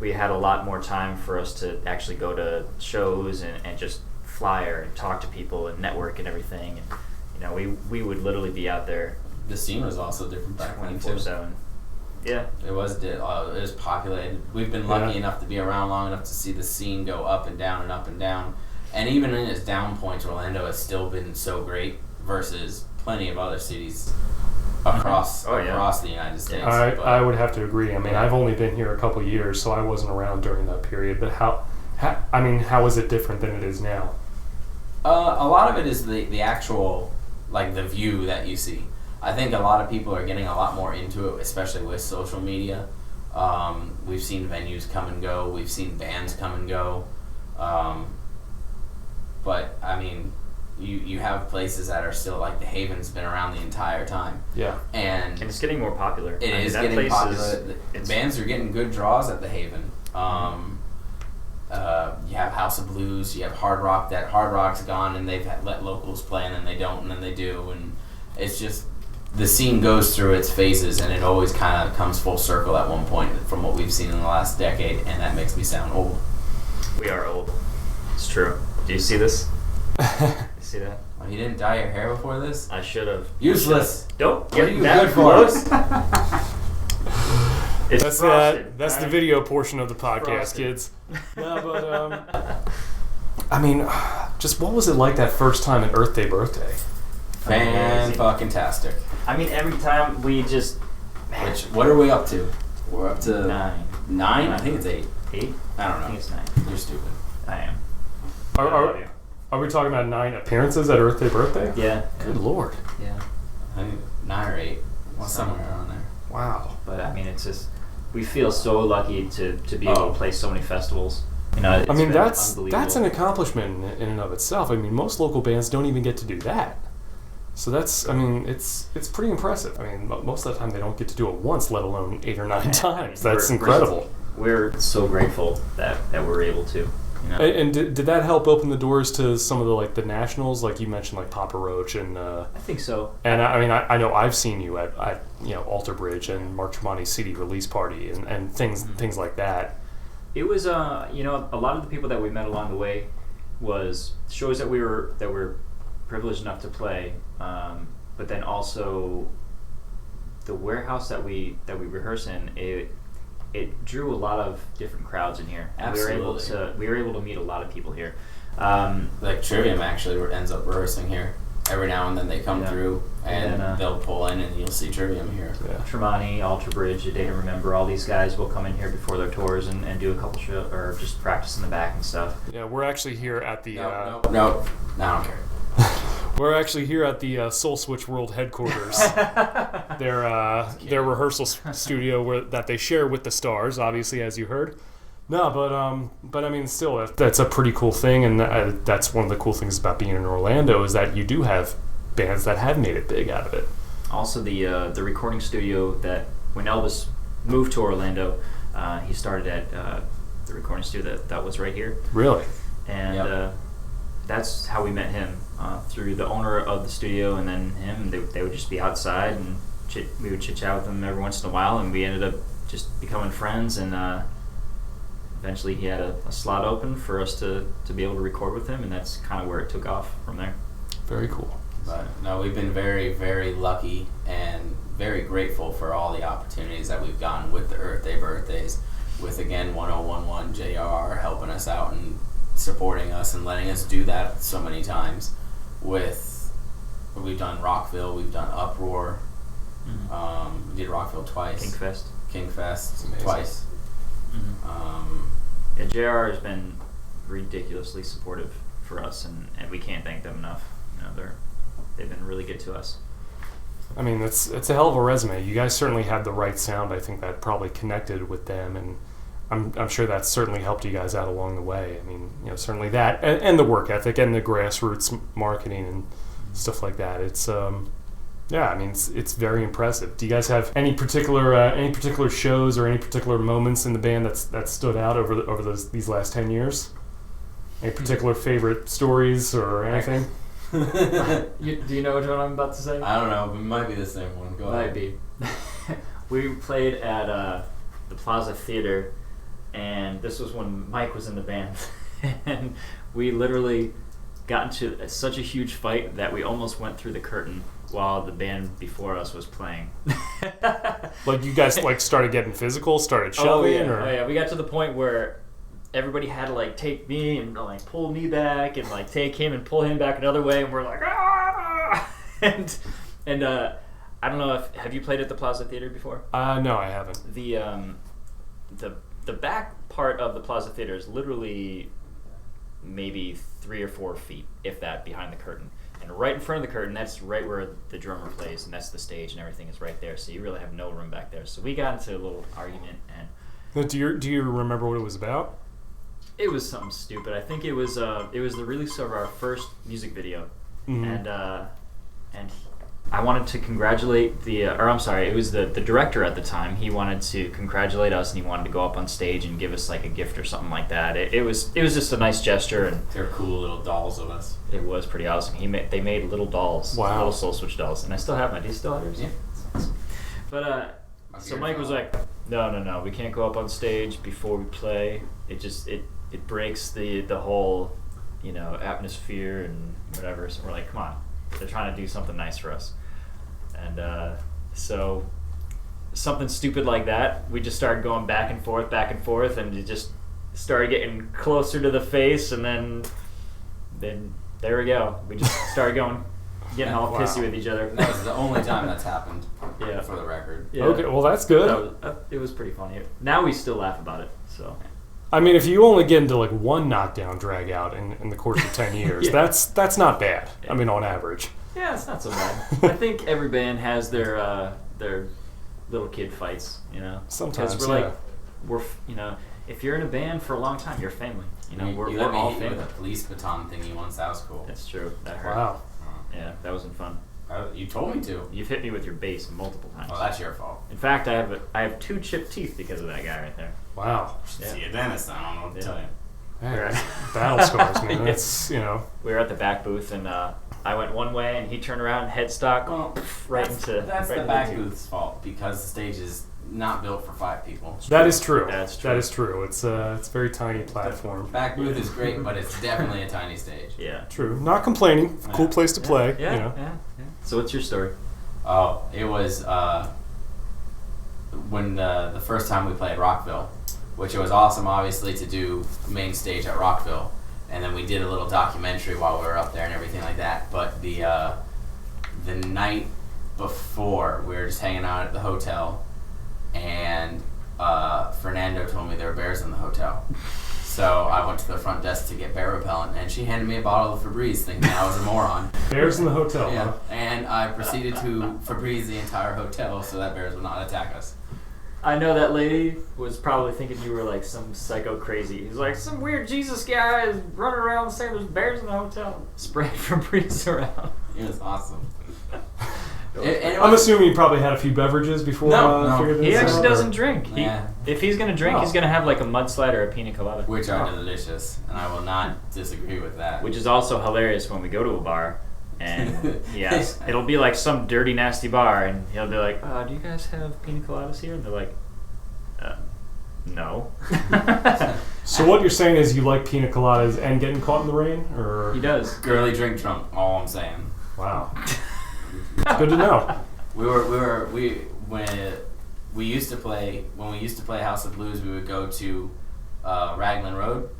we had a lot more time for us to actually go to shows and just flyer and talk to people and network and everything. And we would literally be out there. The scene was also different back then too. 24/7. Yeah. It was populated. We've been lucky enough to be around long enough to see the scene go up and down and up and down. And even in its down points, Orlando has still been so great versus plenty of other cities across the United States. I would have to agree. I mean, I've only been here a couple years, so I wasn't around during that period. But how is it different than it is now? A lot of it is the actual, like, the view that you see. I think a lot of people are getting a lot more into it, especially with social media. We've seen venues come and go. We've seen bands come and go. But, I mean, you have places that are still, like, the Haven's been around the entire time. Yeah. And it's getting more popular. It is getting popular. Bands are getting good draws at the Haven. You have House of Blues, you have Hard Rock. That Hard Rock's gone, and they've let locals play, and then they don't, and then they do, and it's just the scene goes through its phases, and it always kind of comes full circle at one point from what we've seen in the last decade, and that makes me sound old. We are old. It's true. Do you see this? You see that? Oh, you didn't dye your hair before this? I should have. Useless. Don't What get are you that good for? close. It's frosted. That's the video portion of the podcast, Frosted. kids. No, but I mean, just what was it like that first time at Earth Day birthday? Fan-fucking-tastic. I mean, every time we just... What are we up to? We're up to 9. 9? I think it's 8. 8? I don't know. I think it's 9. You're stupid. I am. Are we talking about 9 appearances at Earth Day birthday? Yeah. Good lord. Yeah. I think 9 or 8. Somewhere around there. Wow. But I mean, it's just... We feel so lucky to be able to play so many festivals. It's I mean, been that's unbelievable. an accomplishment in and of itself. I mean, most local bands don't even get to do that. So it's pretty impressive. I mean, most of the time they don't get to do it once, let alone 8 or 9 times. That's incredible. We're so grateful that we're able to. And did that help open the doors to some of the nationals, like you mentioned, like Papa Roach and? I think so. And I mean, I know I've seen you at Alter Bridge and Mark Tremonti's CD release party and things like that. It was a lot of the people that we met along the way was shows that we were privileged enough to play, but then also the warehouse that we rehearse in, it drew a lot of different crowds in here. Absolutely. We were able to meet a lot of people here. Like Trivium actually ends up rehearsing here. Every now and then they come through and they'll pull in and you'll see Trivium here. Yeah. Tremonti, Alter Bridge, A Day to Remember, all these guys will come in here before their tours and do a couple shows or just practice in the back and stuff. Yeah, we're actually here at the. No, I don't care. We're actually here at the SoulSwitch World headquarters. Their rehearsal studio that they share with the Stars, obviously, as you heard. No, but I mean, still, that's a pretty cool thing, and that's one of the cool things about being in Orlando is that you do have bands that have made it big out of it. Also, the recording studio that when Elvis moved to Orlando, he started at the recording studio that was right here. Really? And that's how we met him, through the owner of the studio, and then him. They would just be outside, and we would chit chat with them every once in a while, and we ended up just becoming friends. And eventually he had a slot open for us to be able to record with him, and that's kind of where it took off from there. Very cool. But no, we've been very, very lucky and very grateful for all the opportunities that we've gotten with the Earth Day birthdays, with again 1011 JR helping us out and supporting us and letting us do that so many times. We've done Rockville, we've done Uproar, we did Rockville twice. Kingfest Amazing. twice. Yeah, JR has been ridiculously supportive for us, and we can't thank them enough. You know, they've been really good to us. I mean, it's a hell of a resume. You guys certainly had the right sound. I think that probably connected with them, and I'm sure that certainly helped you guys out along the way. I mean, you know, certainly that, and the work ethic and the grassroots marketing and stuff like that. It's yeah, I mean, it's very impressive. Do you guys have any particular shows or any particular moments in the band that stood out over these last 10 years? Any particular favorite stories or anything? Do you know which one I'm about to say? I don't know, it might be the same one. Go ahead. Might be. We played at the Plaza Theater, and this was when Mike was in the band, and we literally got into such a huge fight that we almost went through the curtain while the band before us was playing. Like, you guys started getting physical, started shoving? Oh yeah, we got to the point where everybody had to take me and pull me back, and take him and pull him back another way, and we're like, ah! and I don't know have you played at the Plaza Theater before? No, I haven't. The back part of the Plaza Theater is literally maybe 3 or 4 feet, if that, behind the curtain. And right in front of the curtain, that's right where the drummer plays, and that's the stage, and everything is right there. So you really have no room back there. So we got into a little argument, and Do you remember what it was about? it was something stupid. I think it was the release of our first music video, and I wanted to congratulate it was the director at the time. He wanted to congratulate us, and he wanted to go up on stage and give us a gift or something like that. It was just a nice gesture, and They're cool little dolls of us. it was pretty awesome. They made little dolls, Wow. little SoulSwitch dolls, and I still have mine. Do you still have yours? Yeah. That's awesome. But so Mike was like, no, we can't go up on stage before we play. It breaks the whole, atmosphere and whatever. So we're like, come on, they're trying to do something nice for us, and so something stupid like that, we just started going back and forth, and it just started getting closer to the face, and then there we go. We just started getting all pissy with each other. That was the only time that's happened. Yeah. For the record. Yeah. Okay, well, that's good. It was pretty funny. Now we still laugh about it. So I mean, if you only get into one knockdown drag out in the course of 10 years, Yeah. that's not bad. Yeah. I mean, on average. yeah, it's not so bad. I think every band has their little kid fights. Sometimes, because yeah. we're if you're in a band for a long time, you're family. We're let me all hit you family. with a police baton thingy once. That was cool. That's true. That hurt. Wow. Yeah, that wasn't fun. You told me to. You've hit me with your bass multiple times. Well, that's your fault. In fact, I have 2 chipped teeth because of that guy right there. Wow. Yeah. See a dentist. I don't know what to tell you. Man, battle scars, man. That's, We were at the back booth, and I went one way, and he turned around, headstock, right that's into. That's right the into back tooth. booth's fault because the stage is not built for 5 people. That is true. That's true. That is true. It's a very tiny platform. Back booth is great, but it's definitely a tiny stage. Yeah. True. Not complaining. Cool place to play. Yeah. So what's your story? Oh, it was when the first time we played Rockville, which it was awesome, obviously, to do main stage at Rockville, and then we did a little documentary while we were up there and everything like that. But the night before, we were just hanging out at the hotel, and Fernando told me there were bears in the hotel. So I went to the front desk to get bear repellent, and she handed me a bottle of Febreze, thinking I was a moron. Bears in the hotel, Yeah, huh? and I proceeded to Febreze the entire hotel so that bears would not attack us. I know that lady was probably thinking you were some psycho crazy. He's like, some weird Jesus guy is running around saying there's bears in the hotel. Spraying Febreze around. It was awesome. I'm assuming you probably had a few beverages before No. figured this He out. actually or- doesn't drink. Yeah. If he's going to drink, he's going to have a mudslide or a pina colada. Which are delicious, and I will not disagree with that. Which is also hilarious when we go to a bar, and yes, it'll be some dirty, nasty bar, and he'll be like, do you guys have pina coladas here? And they're like, no. So what you're saying is you like pina coladas and getting caught in the rain, or He does. Girly drink drunk. All I'm saying. wow, it's good to know. When we used to play House of Blues, we would go to Raglan Road.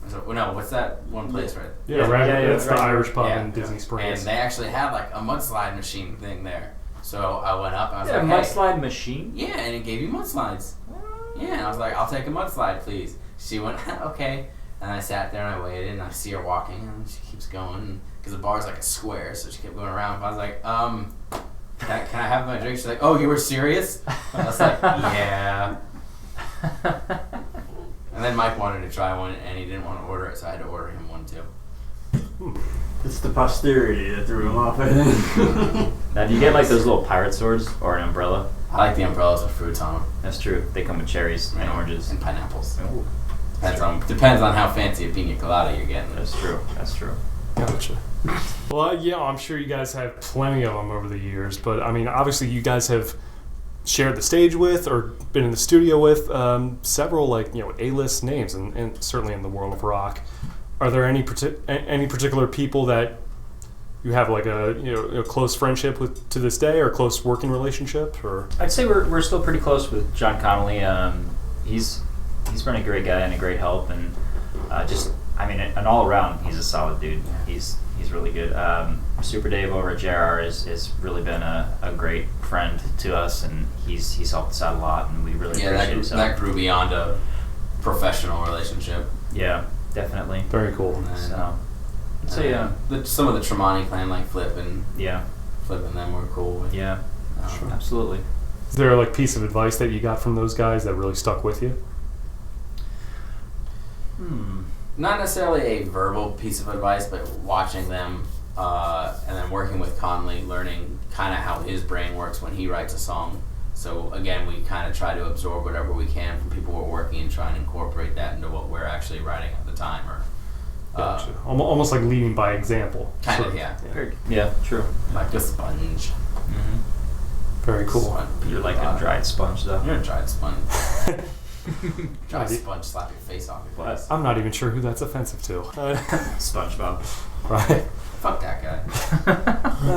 So, no, what's that one place right? Yeah, right. It's the right. Irish pub Yeah. in Disney Springs. And they actually had like a mudslide machine thing there. So I went up and I was Yeah, like, hey. mudslide machine. Yeah, and it gave you mudslides. Yeah, and I was like, I'll take a mudslide, please. She went, okay. And I sat there and I waited, and I see her walking, and she keeps going, because the bar's like a square, so she kept going around. I was like, can I have my drink? She's like, oh, you were serious? I was like, yeah. And then Mike wanted to try one, and he didn't want to order it, so I had to order him one too. It's the posterity that threw him off, I think. Now, do you get like those little pirate swords or an umbrella? I like the umbrellas with fruits on them. That's true. They come with cherries and oranges. And pineapples. Ooh. Depends on how fancy a pina colada you're getting. That's true. That's true. Gotcha. Well, yeah, I'm sure you guys have plenty of them over the years, but I mean, obviously, you guys have shared the stage with or been in the studio with several, like, you know, A-list names, and certainly in the world of rock. Are there any particular people that you have like a close friendship with to this day, or close working relationship, or? I'd say we're still pretty close with John Connolly. He's been a great guy and a great help, and and all around he's a solid dude. He's really good. Super Dave over at JR has really been a great friend to us, and he's helped us out a lot, and we really appreciate it. That grew beyond a professional relationship. Yeah, definitely. Very cool. So yeah, some of the Tremonti clan, like Flip and them were cool. With, yeah, Sure. absolutely. Is there a piece of advice that you got from those guys that really stuck with you? Not necessarily a verbal piece of advice, but watching them and then working with Conley, learning kind of how his brain works when he writes a song. So again, we kind of try to absorb whatever we can from people we're working and try and incorporate that into what we're actually writing at the time. Or Gotcha. Almost like leading by example. Kind sort of, yeah. Yeah, true. Like a sponge. Very cool. Sponge. You're like a dried sponge, though. You're a dried sponge. Dried sponge, slap your face off your face. I'm not even sure who that's offensive to. SpongeBob. Right. Fuck that guy.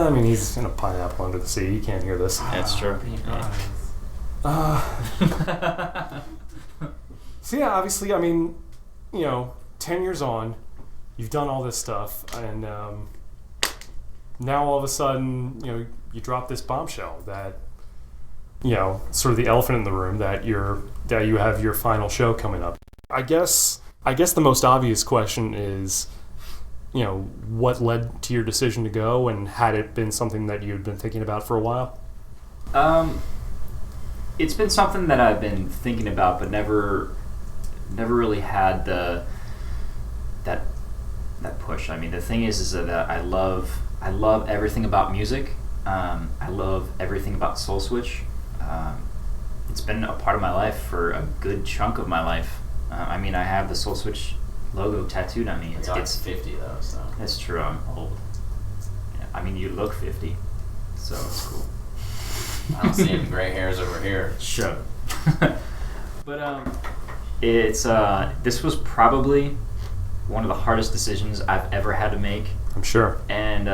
I mean, he's in a pineapple under the sea. You can't hear this. That's true. So yeah, obviously, I mean, 10 years on, you've done all this stuff, and now all of a sudden, you drop this bombshell that, sort of the elephant in the room that you have your final show coming up. I guess the most obvious question is, what led to your decision to go, and had it been something that you had been thinking about for a while? It's been something that I've been thinking about, but never really had that push. I mean, the thing is that I love everything about music. I love everything about SoulSwitch. It's been a part of my life for a good chunk of my life. I have the SoulSwitch logo tattooed on me. It's 50 though, so. That's true. I'm old. Yeah, you look 50, so it's cool. I don't see any gray hairs over here. Shut up. But it's this was probably one of the hardest decisions I've ever had to make. I'm sure. And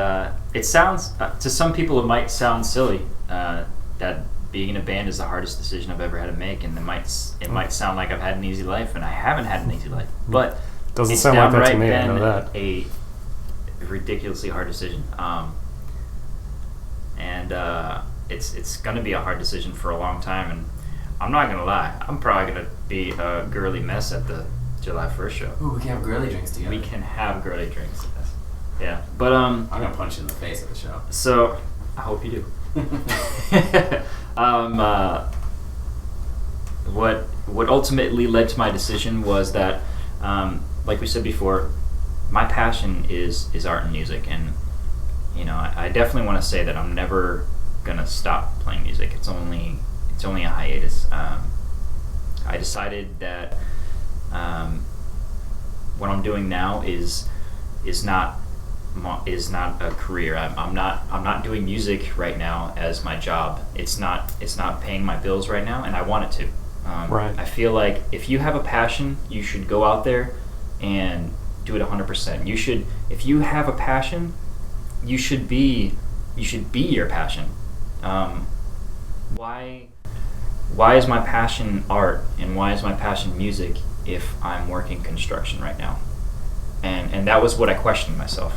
it sounds to some people it might sound silly that being in a band is the hardest decision I've ever had to make, and it might sound like I've had an easy life, and I haven't had an easy life. But doesn't it's sound like that to me. been I know that. a ridiculously hard decision. It's going to be a hard decision for a long time, and I'm not going to lie. I'm probably going to be a girly mess at the July 1st show. Ooh, we can have girly drinks together. We can have girly drinks. Yeah, but I'm going to punch you in the face at the show. So, I hope you do. What ultimately led to my decision was that, like we said before, my passion is art and music, and I definitely want to say that I'm never gonna stop playing music. It's only a hiatus. I decided that what I'm doing now is not a career. I'm not doing music right now as my job. It's not paying my bills right now, and I want it to. Right. I feel like if you have a passion, you should go out there and do it 100%. You should, if you have a passion, you should be your passion. Why is my passion art and why is my passion music if I'm working construction right now? And that was what I questioned myself.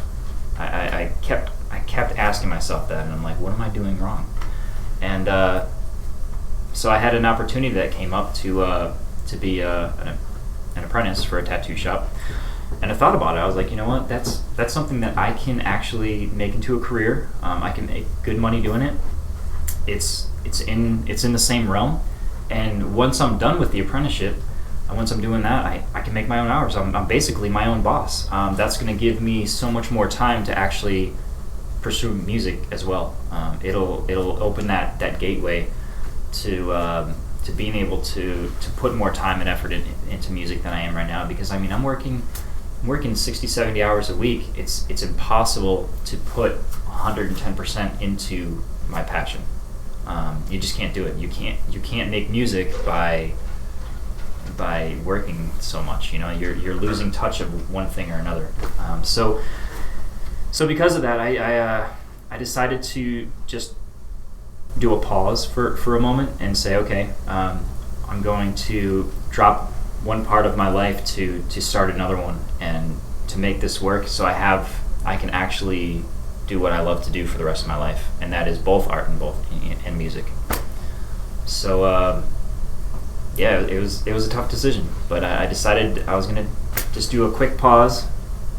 I kept asking myself that, and I'm like, what am I doing wrong? And so I had an opportunity that came up to be an apprentice for a tattoo shop, and I thought about it. I was like, you know what? That's something that I can actually make into a career. I can make good money doing it. It's in the same realm, and once I'm done with the apprenticeship, and once I'm doing that, I can make my own hours. I'm basically my own boss. That's going to give me so much more time to actually pursue music as well. It'll open that gateway to being able to put more time and effort into music than I am right now. Because I mean, I'm working 60, 70 hours a week. It's impossible to put 110% into my passion. You just can't do it. You can't make music by working so much. You know, you're losing touch of one thing or another. So because of that, I decided to just do a pause for a moment and say, okay, I'm going to drop one part of my life to start another one and to make this work so I can actually do what I love to do for the rest of my life, and that is both art and music. So yeah, it was a tough decision, but I decided I was gonna just do a quick pause.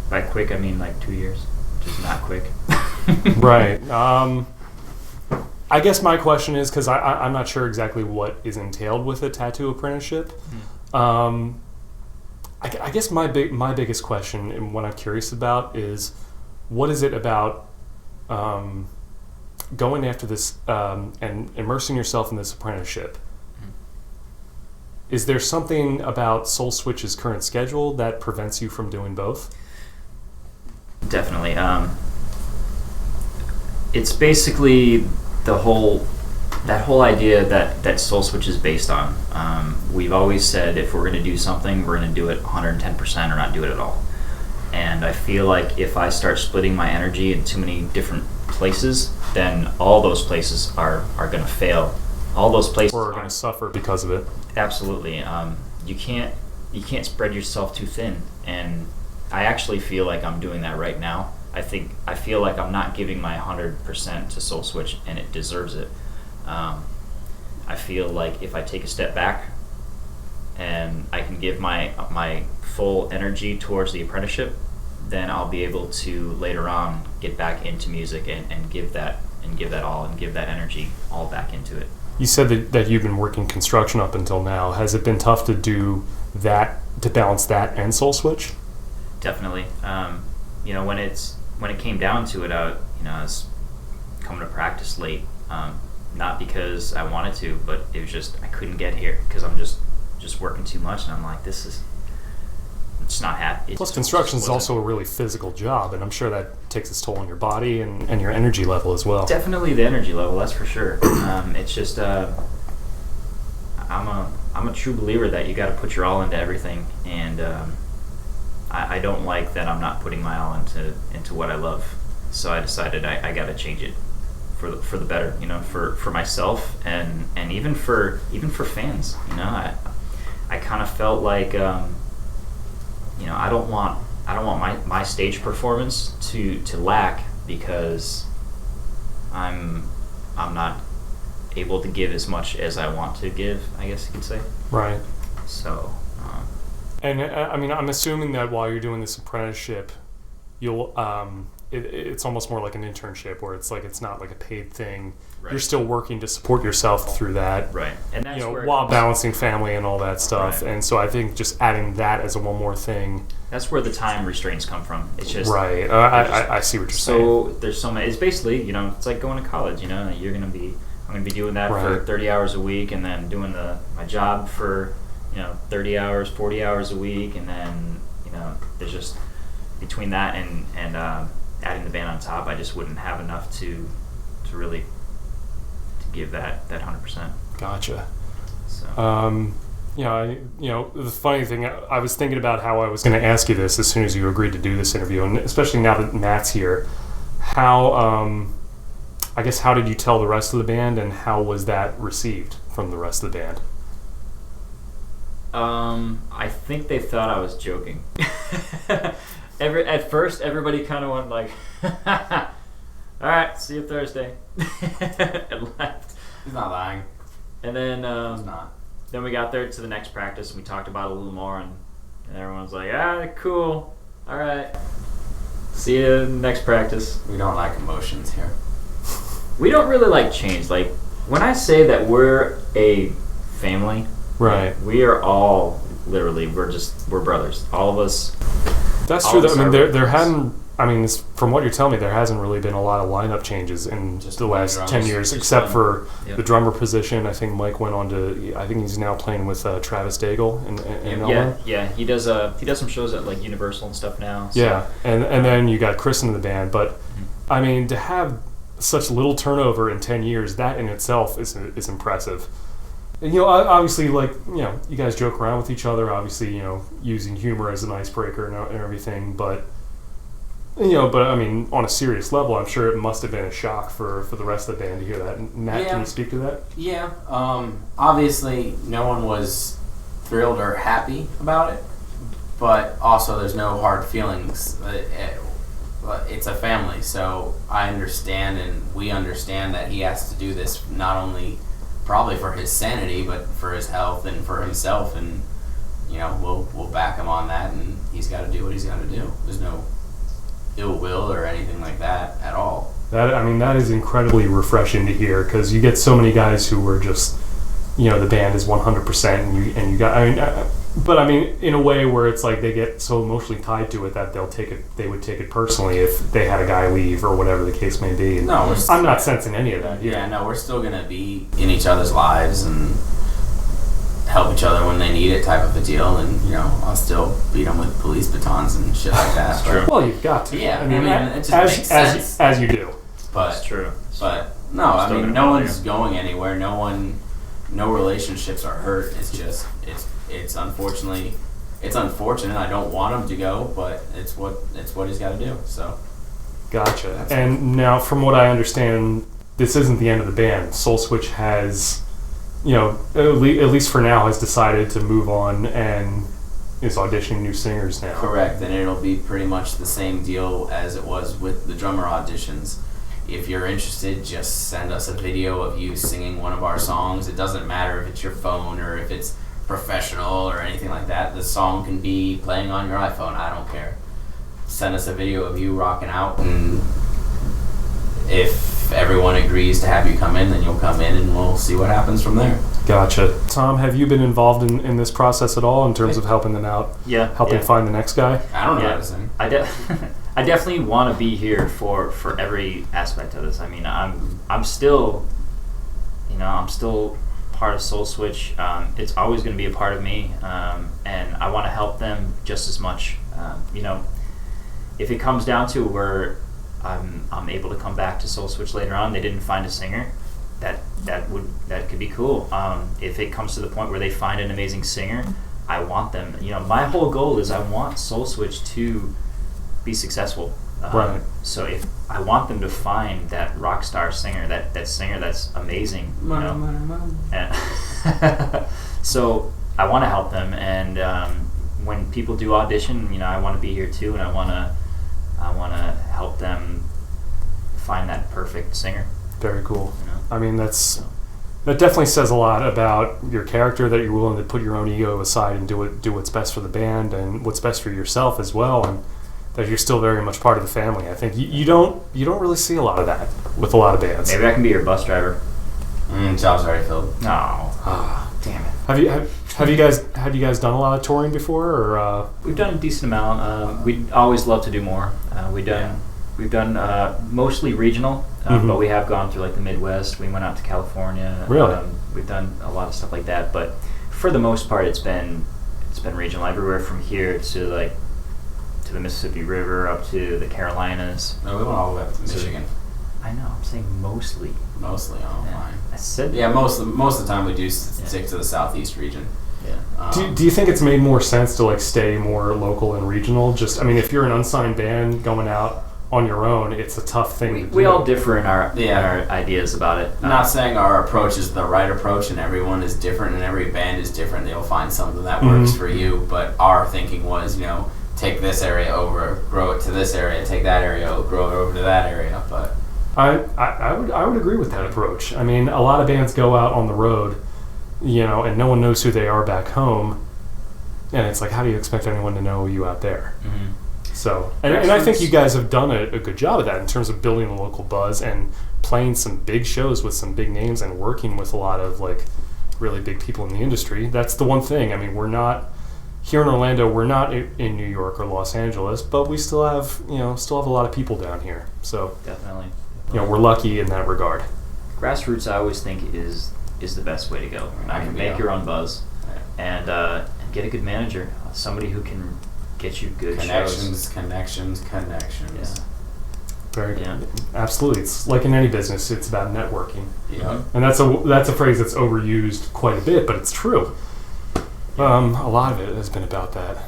By quick, I mean like 2 years, which is not quick. Right. I guess my question is, because I'm not sure exactly what is entailed with a tattoo apprenticeship. I guess my biggest question and what I'm curious about is, what is it about going after this and immersing yourself in this apprenticeship? Is there something about SoulSwitch's current schedule that prevents you from doing both? Definitely. It's basically that whole idea that SoulSwitch is based on. We've always said if we're going to do something, we're going to do it 110% or not do it at all. And I feel like if I start splitting my energy in too many different places, then all those places are going to fail. All those places are going to suffer because of it. Absolutely. You can't spread yourself too thin, and I actually feel like I'm doing that right now. I feel like I'm not giving my 100% to SoulSwitch, and it deserves it. I feel like if I take a step back and I can give my full energy towards the apprenticeship, then I'll be able to later on get back into music and give that all and give that energy all back into it. You said that you've been working construction up until now. Has it been tough to do that, to balance that and SoulSwitch? Definitely. You know, when it came down to it, I was coming to practice late. Not because I wanted to, but it was just I couldn't get here because I'm just working too much, and I'm like, it's not happy. Plus, construction is also a really physical job, and I'm sure that takes its toll on your body and your energy level as well. Definitely the energy level, that's for sure. It's just I'm a true believer that you got to put your all into everything, and I don't like that I'm not putting my all into what I love. So I decided I got to change it for the better, you know, for myself and even for fans. You know, I kind of felt like you know, I don't want my stage performance to lack because I'm not able to give as much as I want to give, I guess you could say. Right. So. And I mean, I'm assuming that while you're doing this apprenticeship, you'll it's almost more like an internship where it's not like a paid thing. Right. You're still working to support yourself through that, right? And that's while balancing family and all that stuff. Right. And so I think just adding that as one more thing. That's where the time restraints come from. It's just right. I see what you're saying. So there's so many. It's basically, you know, it's like going to college. You know, I'm gonna be doing that for 30 hours a week, and then doing my job for 30 hours, 40 hours a week, and then there's just between that and adding the band on top, I just wouldn't have enough to really give that 100%. Gotcha. So. The funny thing, I was thinking about how I was going to ask you this as soon as you agreed to do this interview, and especially now that Matt's here, how did you tell the rest of the band, and how was that received from the rest of the band? I think they thought I was joking. At first, everybody kind of went like, "All right, see you Thursday," and left. He's not lying. And then He's not. Then we got there to the next practice, and we talked about it a little more, and everyone's like, cool, all right, see you next practice. We don't like emotions here. We don't really like change. Like, when I say that we're a family, right? We are all, literally, we're brothers. All of us. That's true. I mean, there hadn't, from what you're telling me, there hasn't really been a lot of lineup changes in just the last 10 years, except for the drummer position. I think Mike went on to, I think he's now playing with Travis Daigle in Elmo. Yeah, he does some shows at like Universal and stuff now. So. Yeah, and then you got Chris in the band, but I mean, to have such little turnover in 10 years, that in itself is impressive. And, obviously, you guys joke around with each other, obviously, using humor as an icebreaker and everything, but I mean, on a serious level, I'm sure it must have been a shock for the rest of the band to hear that. Matt, can you speak to that? Yeah. Obviously, no one was thrilled or happy about it, but also there's no hard feelings. It's a family, so I understand, and we understand that he has to do this not only probably for his sanity, but for his health and for himself, and we'll back him on that, and he's got to do what he's got to do. There's no ill will or anything like that at all. That is incredibly refreshing to hear, because you get so many guys who were just, the band is 100%, and you got, but in a way where it's like they get so emotionally tied to it that they would take it personally if they had a guy leave or whatever the case may be. And no, I'm not sensing any of that. Yeah, no, we're still gonna be in each other's lives and help each other when they need it, type of a deal. And I'll still beat them with police batons and shit like that. That's true. Well, you've got to. Yeah, it just makes sense. As you do. But that's true. But no, no one's going anywhere. No relationships are hurt. It's just it's unfortunately. It's unfortunate. I don't want him to go, but it's what he's got to do. So, gotcha. And now, from what I understand, this isn't the end of the band. SoulSwitch has, at least for now, has decided to move on and is auditioning new singers now. Correct, and it'll be pretty much the same deal as it was with the drummer auditions. If you're interested, just send us a video of you singing one of our songs. It doesn't matter if it's your phone or if it's professional or anything like that. The song can be playing on your iPhone. I don't care. Send us a video of you rocking out, and if everyone agrees to have you come in, then you'll come in and we'll see what happens from there. Gotcha. Tom, have you been involved in this process at all in terms of helping them out? Yeah. Helping find the next guy? I don't know how to sing. I definitely want to be here for every aspect of this. I'm still part of SoulSwitch. It's always going to be a part of me, and I want to help them just as much. If it comes down to where I'm able to come back to SoulSwitch later on, they didn't find a singer, that could be cool. If it comes to the point where they find an amazing singer, I want them. My whole goal is I want SoulSwitch to be successcul. Right. So if I want them to find that rock star singer, that singer that's amazing, so I want to help them, and when people do audition, I want to be here too, and I want to help them find that perfect singer. Very cool. That definitely says a lot about your character, that you're willing to put your own ego aside and do what's best for the band and what's best for yourself as well, and that you're still very much part of the family. I think you don't really see a lot of that with a lot of bands. Maybe I can be your bus driver. Job's already filled. No. Damn it. Have you guys done a lot of touring before, or? We've done a decent amount. We'd always love to do more. We've done mostly regional, but we have gone through like the Midwest. We went out to California. Really? We've done a lot of stuff like that, but for the most part, it's been regional. Everywhere from here to the Mississippi River up to the Carolinas. No, we went all the way up to Michigan. I know. I'm saying mostly. Mostly, fine. I said. Yeah, most of the time we do stick to the southeast region. Yeah. Do you think it's made more sense to like stay more local and regional? Just, I mean, if you're an unsigned band going out on your own, it's a tough thing to do. We all differ in our ideas about it. I'm not saying our approach is the right approach, and everyone is different, and every band is different. They'll find something that works for you. But our thinking was, take this area over, grow it to this area, take that area, grow it over to that area. But I would agree with that approach. I mean, a lot of bands go out on the road, and no one knows who they are back home, and it's like, how do you expect anyone to know you out there? Mm-hmm. So, and I think you guys have done a good job of that in terms of building a local buzz and playing some big shows with some big names and working with a lot of like really big people in the industry. That's the one thing. I mean, we're not here in Orlando. We're not in New York or Los Angeles, but we still have a lot of people down here. So definitely, we're lucky in that regard. Grassroots, I always think is the best way to go. You can make your own buzz, and get a good manager, somebody who can get you good connections. Yeah. Very good. Absolutely. It's like in any business, it's about networking. Yeah. And that's a phrase that's overused quite a bit, but it's true. A lot of it has been about that.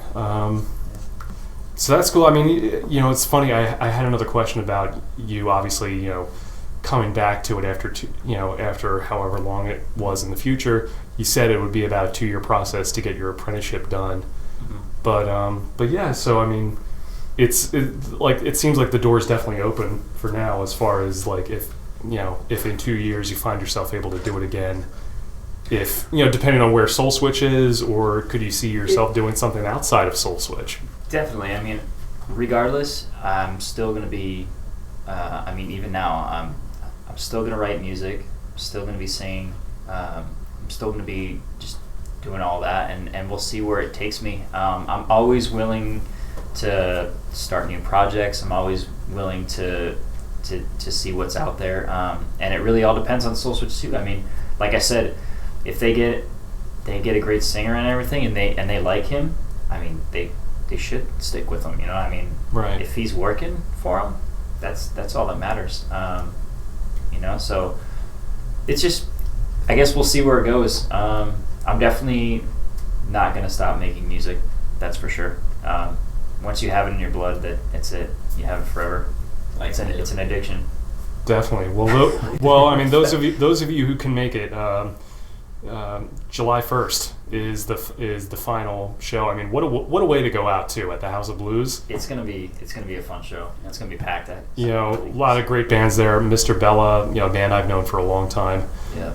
So that's cool. I mean, it's funny. I had another question about you. Obviously, coming back to it after however long it was in the future. You said it would be about a 2-year process to get your apprenticeship done. But yeah, so I mean, it seems like the door's definitely open for now as far as like if in 2 years you find yourself able to do it again, if depending on where SoulSwitch is, or could you see yourself doing something outside of SoulSwitch? Definitely. I mean, regardless, I'm still going to be. Even now, I'm still going to write music. I'm still going to be singing. I'm still going to be just doing all that, and we'll see where it takes me. I'm always willing to start new projects. I'm always willing to see what's out there, and it really all depends on SoulSwitch too. I mean, like I said, if they get a great singer and everything, and they like him, I mean, they should stick with him. I mean, right. If he's working for them, that's all that matters. So it's just, I guess we'll see where it goes. I'm definitely not going to stop making music, that's for sure. Once you have it in your blood, that's it. You have it forever. It's an addiction. Definitely. Well, I mean, those of you who can make it, July 1st is the final show. I mean, what a way to go out too at the House of Blues. It's gonna be a fun show. It's gonna be packed. A lot of great bands there. Mr. Bella, a band I've known for a long time. Yeah.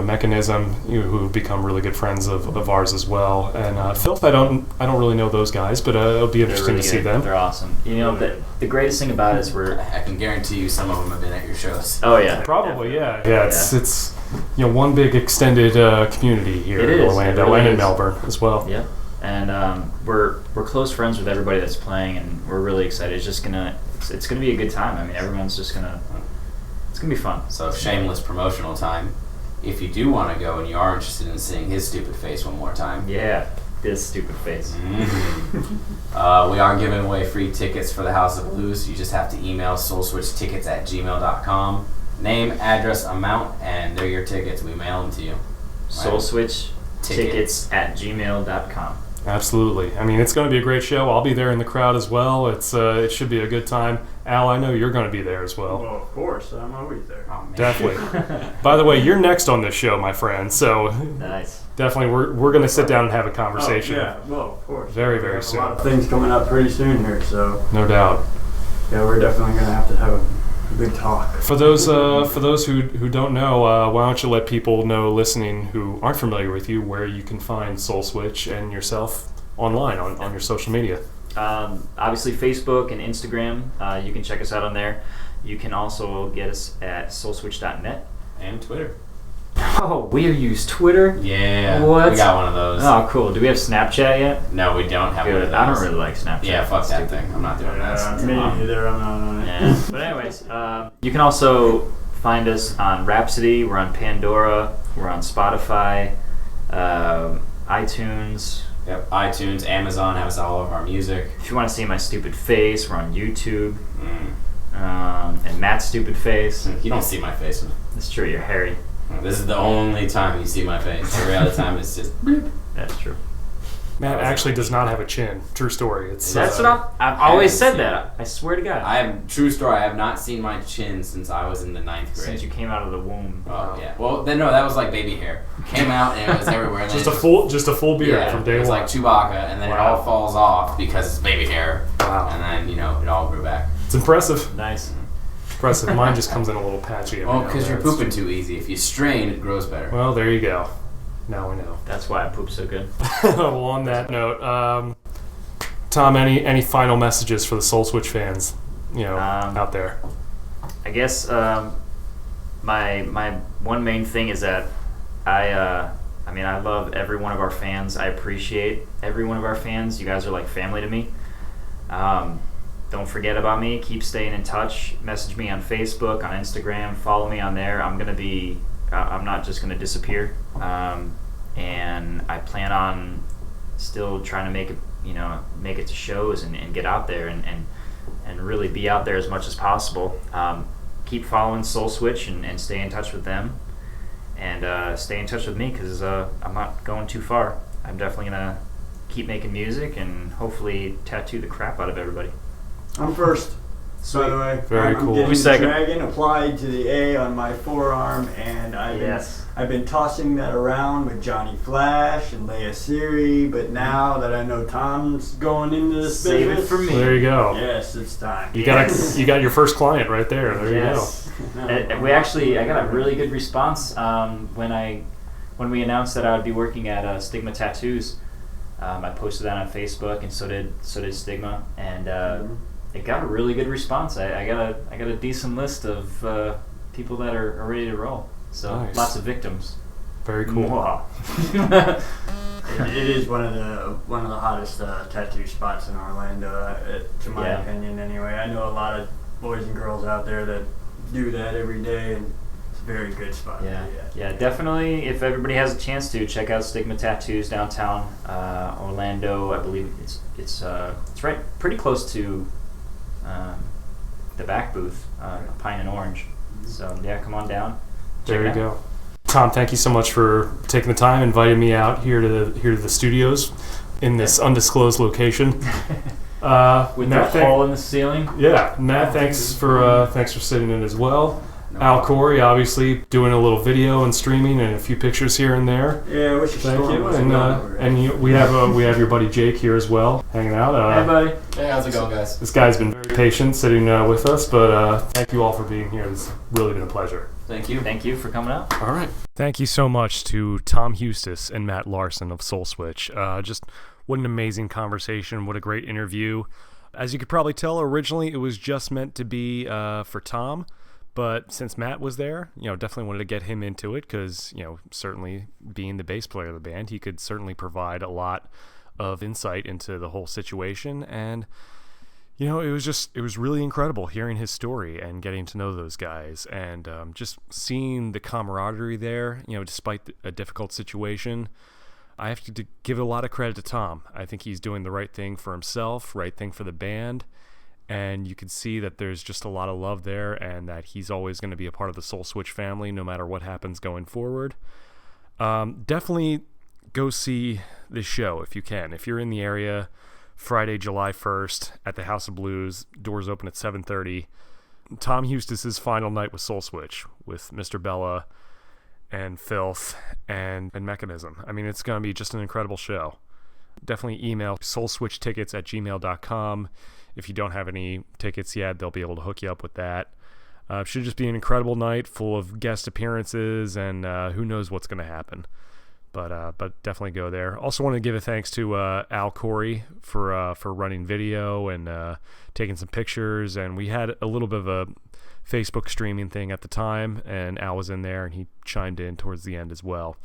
Mechanism, who've become really good friends of ours as well. And Filth, I don't really know those guys, but it'll be interesting to see them. They're awesome. The greatest thing about it is I can guarantee you some of them have been at your shows. Oh yeah. Probably, yeah. It's one big extended community here in Orlando and in Melbourne as well. Yeah, and we're close friends with everybody that's playing, and we're really excited. It's gonna be a good time. I mean, everyone's it's gonna be fun. So shameless promotional time. If you do want to go and you are interested in seeing his stupid face one more time. Yeah, this stupid face. Mm-hmm. We are giving away free tickets for the House of Blues. You just have to email soulswitchtickets@gmail.com. Name, address, amount, and they're your tickets. We mail them to you. SoulSwitchtickets@gmail.com. Absolutely. I mean, it's going to be a great show. I'll be there in the crowd as well. It should be a good time. Al, I know you're going to be there as well. Well, of course. I'm always there. Oh, man. Definitely. By the way, you're next on this show, my friend. So Nice. definitely, we're going to sit down and have a conversation. Oh, yeah, well, of course. Very, We very have soon. A lot of things coming up pretty soon here, so No doubt. yeah, we're definitely going to have a big talk. For those who don't know, why don't you let people know listening who aren't familiar with you where you can find SoulSwitch and yourself online on your social media. Obviously Facebook and Instagram. You can check us out on there. You can also get us at soulswitch.net. And Twitter. Oh, we use Twitter? Yeah. What? We got one of those. Oh, cool. Do we have Snapchat yet? No, we don't have one of Good. those. I don't really like Snapchat. Yeah, fuck that thing. I'm not doing that. Me neither. I'm not on it. Yeah. But anyways, you can also find us on Rhapsody. We're on Pandora. We're on Spotify, iTunes. Yep, iTunes, Amazon has all of our music. If you want to see my stupid face, we're on YouTube. and Matt's stupid face. You don't see my face. It's true, you're hairy. This is the only time you see my face. Every other time it's just. That's true. Matt actually does not have a chin. True story. That's what I've always said that. I swear to God. True story. I have not seen my chin since I was in the 9th grade. Since you came out of the womb. Oh yeah. Well, then no, that was like baby hair. Came out and it was everywhere. And just a full beard from day one. It was like Chewbacca, and then it all falls off because it's baby hair. Wow. And then it all grew back. It's impressive. Nice. Impressive. Mine just comes in a little patchy. Well, because you're pooping too easy. If you strain, it grows better. Well, there you go. Now we know. That's why I poop so good. Well, on that note, Tom, any final messages for the SoulSwitch fans, out there? I guess my one main thing is that I love every one of our fans. I appreciate every one of our fans. You guys are like family to me. Don't forget about me. Keep staying in touch. Message me on Facebook, on Instagram. Follow me on there. I'm not just gonna disappear. And I plan on still trying to make it to shows and get out there and really be out there as much as possible. Keep following SoulSwitch and stay in touch with them, and stay in touch with me because I'm not going too far. I'm definitely gonna keep making music and hopefully tattoo the crap out of everybody. I'm first. By the way, Very I'm cool. getting Who's the second? dragon applied to the A on my forearm, and I've been tossing that around with Johnny Flash and Leia Siri, but now that I know Tom's going into this Save business, it for me. There you go. Yes, it's time. You got your first client right there. There Yes. you go. I got a really good response when we announced that I would be working at Stigma Tattoos. I posted that on Facebook, and so did Stigma, and it got a really good response. I got a decent list of people that are ready to roll. So nice. Lots of victims. Very cool. Wow. It is one of the hottest tattoo spots in Orlando, to my opinion. Anyway, I know a lot of boys and girls out there that do that every day, and it's a very good spot. Yeah, definitely. If everybody has a chance to check out Stigma Tattoos downtown Orlando, I believe it's right pretty close to the back booth, Pine and Orange. So yeah, come on down. There you go. Tom, thank you so much for taking the time, inviting me out here to the studios in this undisclosed location. With Matt, the hole in the ceiling. Yeah, Matt, thanks for sitting in as well. Al Corey, obviously, doing a little video and streaming and a few pictures here and there. Yeah, I wish Thank you. And we have your buddy Jake here as well, hanging out. Hey, buddy. Hey, how's it going, guys? This guy's been very patient sitting with us, but thank you all for being here. It's really been a pleasure. Thank you. Thank you for coming out. All right. Thank you so much to Tom Huestis and Matt Larson of SoulSwitch. Just what an amazing conversation. What a great interview. As you could probably tell, originally it was just meant to be for Tom. But since Matt was there, definitely wanted to get him into it because, certainly being the bass player of the band, he could certainly provide a lot of insight into the whole situation. And, it was really incredible hearing his story and getting to know those guys and just seeing the camaraderie there, despite a difficult situation. I have to give a lot of credit to Tom. I think he's doing the right thing for himself, right thing for the band. And you can see that there's just a lot of love there and that he's always going to be a part of the SoulSwitch family no matter what happens going forward. Definitely go see this show if you can. If you're in the area, Friday, July 1st at the House of Blues, doors open at 7:30. Tom Huestis' final night with SoulSwitch with Mr. Bella and Filth and Mechanism. I mean, it's going to be just an incredible show. Definitely email soulswitchtickets@gmail.com. If you don't have any tickets yet, they'll be able to hook you up with that. It should just be an incredible night full of guest appearances, and who knows what's going to happen. But definitely go there. Also want to give a thanks to Al Corey for running video and taking some pictures. And we had a little bit of a Facebook streaming thing at the time, and Al was in there, and he chimed in towards the end as well.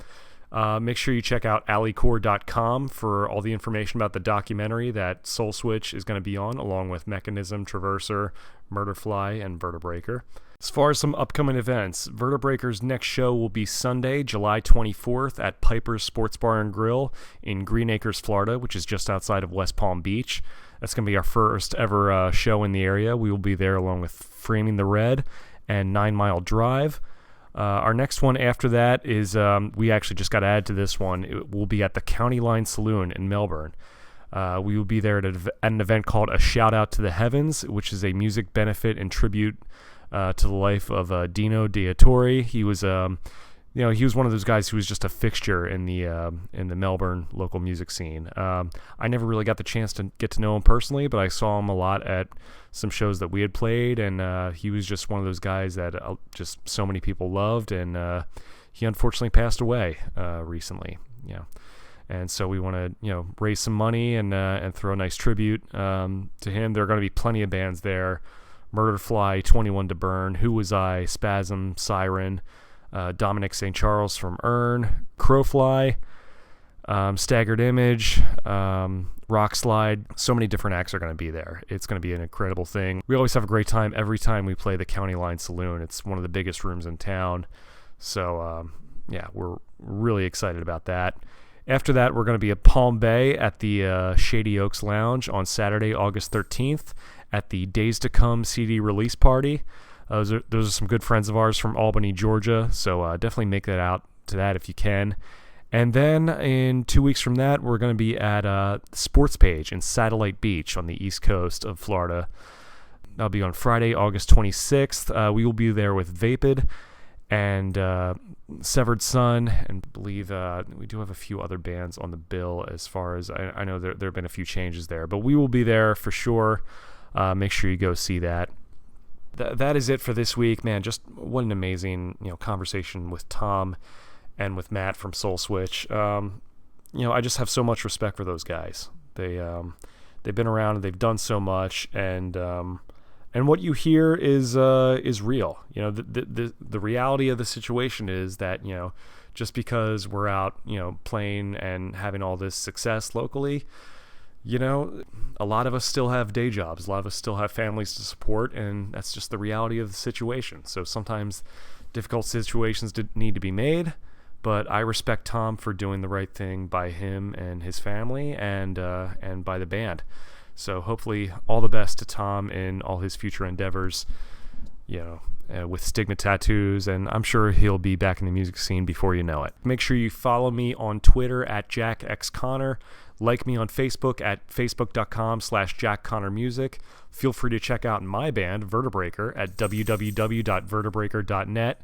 Make sure you check out alicore.com for all the information about the documentary that SoulSwitch is going to be on, along with Mechanism, Traverser, Murderfly, and Vertebreaker. As far as some upcoming events, Vertebreaker's next show will be Sunday, July 24th at Piper's Sports Bar and Grill in Green Acres, Florida, which is just outside of West Palm Beach. That's going to be our first ever show in the area. We will be there along with Framing the Red and 9 Mile Drive. Our next one after that is, we actually just got added to this one. It will be at the County Line Saloon in Melbourne. We will be there at an event called A Shout Out to the Heavens, which is a music benefit and tribute to the life of Dino Diatori. He was, he was one of those guys who was just a fixture in the Melbourne local music scene. I never really got the chance to get to know him personally, but I saw him a lot at some shows that we had played, and he was just one of those guys that just so many people loved, and he unfortunately passed away recently. And so we want to raise some money and throw a nice tribute to him. There are going to be plenty of bands there. Murderfly, 21 to Burn, Who Was I, Spasm, Siren, Dominic St. Charles from Earn, Crowfly, Staggered Image, Rockslide. So many different acts are going to be there. It's going to be an incredible thing. We always have a great time every time we play the County Line Saloon. It's one of the biggest rooms in town. So, we're really excited about that. After that, we're going to be at Palm Bay at the Shady Oaks Lounge on Saturday, August 13th at the Days to Come CD release party. Those are some good friends of ours from Albany, Georgia, so definitely make that out to that if you can. And then in 2 weeks from that, we're going to be at Sports Page in Satellite Beach on the east coast of Florida. That'll be on Friday, August 26th. We will be there with Vapid and Severed Sun, and believe we do have a few other bands on the bill as far as I know there have been a few changes there, but we will be there for sure. Make sure you go see that. That is it for this week, man. Just what an amazing conversation with Tom and with Matt from SoulSwitch. I just have so much respect for those guys. They've been around and they've done so much, and what you hear is real. The reality of the situation is that just because we're out playing and having all this success locally, a lot of us still have day jobs. A lot of us still have families to support, and that's just the reality of the situation. So sometimes difficult situations need to be made, but I respect Tom for doing the right thing by him and his family and by the band. So hopefully all the best to Tom in all his future endeavors, with Stigma Tattoos, and I'm sure he'll be back in the music scene before you know it. Make sure you follow me on Twitter at JackXConnor. Like me on Facebook at facebook.com/JackConnorMusic. Feel free to check out my band, Vertebreaker, at www.vertebreaker.net.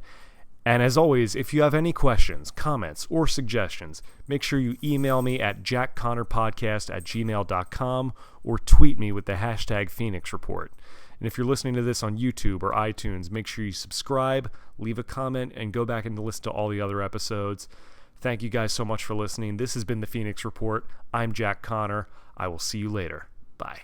And as always, if you have any questions, comments, or suggestions, make sure you email me at jackconnorpodcast@gmail.com or tweet me with the hashtag Phoenix Report. And if you're listening to this on YouTube or iTunes, make sure you subscribe, leave a comment, and go back and listen to all the other episodes. Thank you guys so much for listening. This has been the Phoenix Report. I'm Jack Connor. I will see you later. Bye.